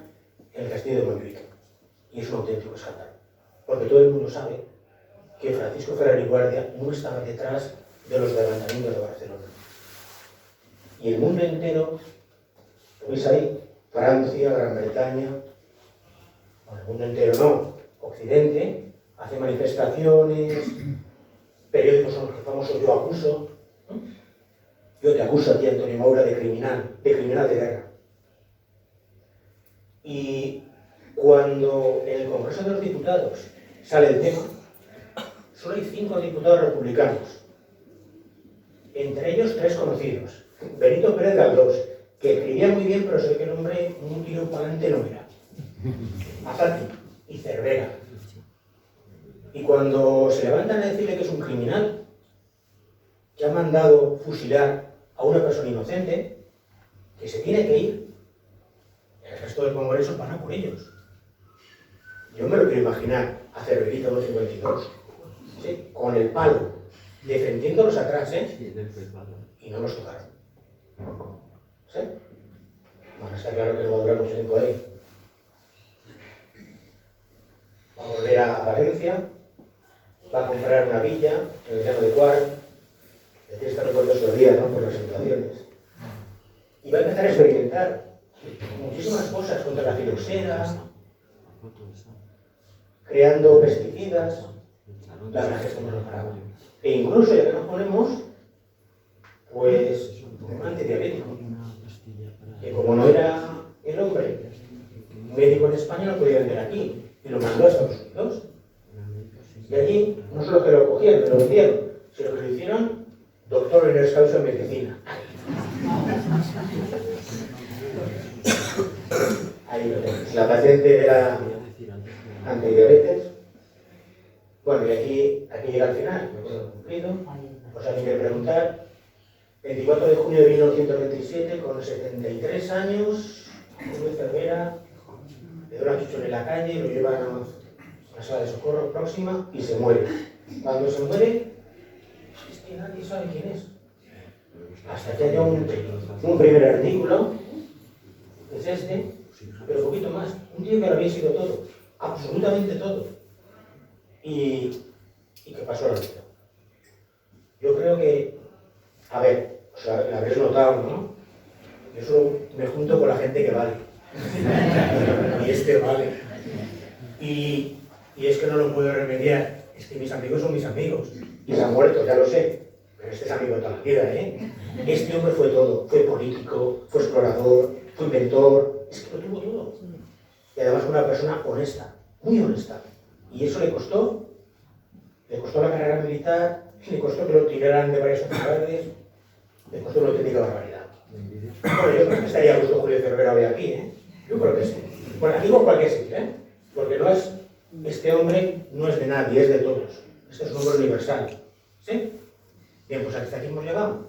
en el castillo de Montjuic. Y es un auténtico escándalo. Porque todo el mundo sabe que Francisco Ferrer y Guardia no estaba detrás de los levantamientos de Barcelona. Y el mundo entero, lo veis ahí, Francia, Gran Bretaña, bueno, el mundo entero no, Occidente, hace manifestaciones, periódicos son los famosos Yo Acuso, ¿no? Yo te acuso a ti, Antonio Maura, de criminal de guerra. Y cuando en el Congreso de los Diputados sale el tema, solo hay 5 diputados republicanos, entre ellos 3 conocidos. Benito Pérez Galdós, que escribía muy bien, pero sé que el hombre un tiro para adelante no era. Azati y Cervera. Y cuando se levantan a decirle que es un criminal, que ha mandado fusilar a una persona inocente, que se tiene que ir, el resto del Congreso van a por ellos. Yo me lo quiero imaginar a Cerverita 152, ¿sí? Con el palo, defendiéndolos atrás, y no los tocaron. ¿Sí? Bueno, está claro que no va a durar mucho tiempo ahí. Va a volver a Valencia, va a comprar una villa en el llano de Cuart, de fiesta recuerdo esos días, ¿no? Por las situaciones. Y va a empezar a experimentar muchísimas cosas contra la filoxera, creando pesticidas, la verdad es que no lo paraba. E incluso, ya que nos ponemos, pues, un antidiabético, que como no era el hombre médico en España, no podía vender aquí, y lo mandó a Estados Unidos. Y allí, no solo que lo cogían, que lo vendieron, sino que lo hicieron doctor honoris causa en medicina. Ahí lo tenéis. La paciente era antidiabetes. Bueno, y aquí llega al final, me quedo cumplido. Os hay que preguntar. 24 de junio de 1927, con 73 años, Julio Cervera le da una chichona en la calle, lo llevan a una sala de socorro próxima y se muere. Cuando se muere, es que nadie sabe quién es. Hasta que haya un primer artículo, es este, pero poquito más. Un tío que lo había sido todo, absolutamente todo. ¿Y qué pasó a la vida? Yo creo que, a ver, o sea, lo habréis notado, ¿no? Yo solo me junto con la gente que vale. Y este vale. Y es que no lo puedo remediar. Es que mis amigos son mis amigos. Y se han muerto, ya lo sé. Pero este es amigo de toda la vida, ¿eh? Este hombre fue todo. Fue político, fue explorador, fue inventor. Es que lo tuvo todo. Y además una persona honesta, muy honesta. Y eso le costó la carrera militar, le costó que lo tiraran de varias sociedades, le costó una auténtica barbaridad. Bueno, yo creo que estaría a gusto Julio Cervera hoy aquí, ¿eh? Yo creo que sí. Bueno, aquí por cualquier sitio, ¿eh? Porque este hombre no es de nadie, es de todos. Este es un hombre universal. ¿Sí? Bien, pues hasta aquí hemos llegado.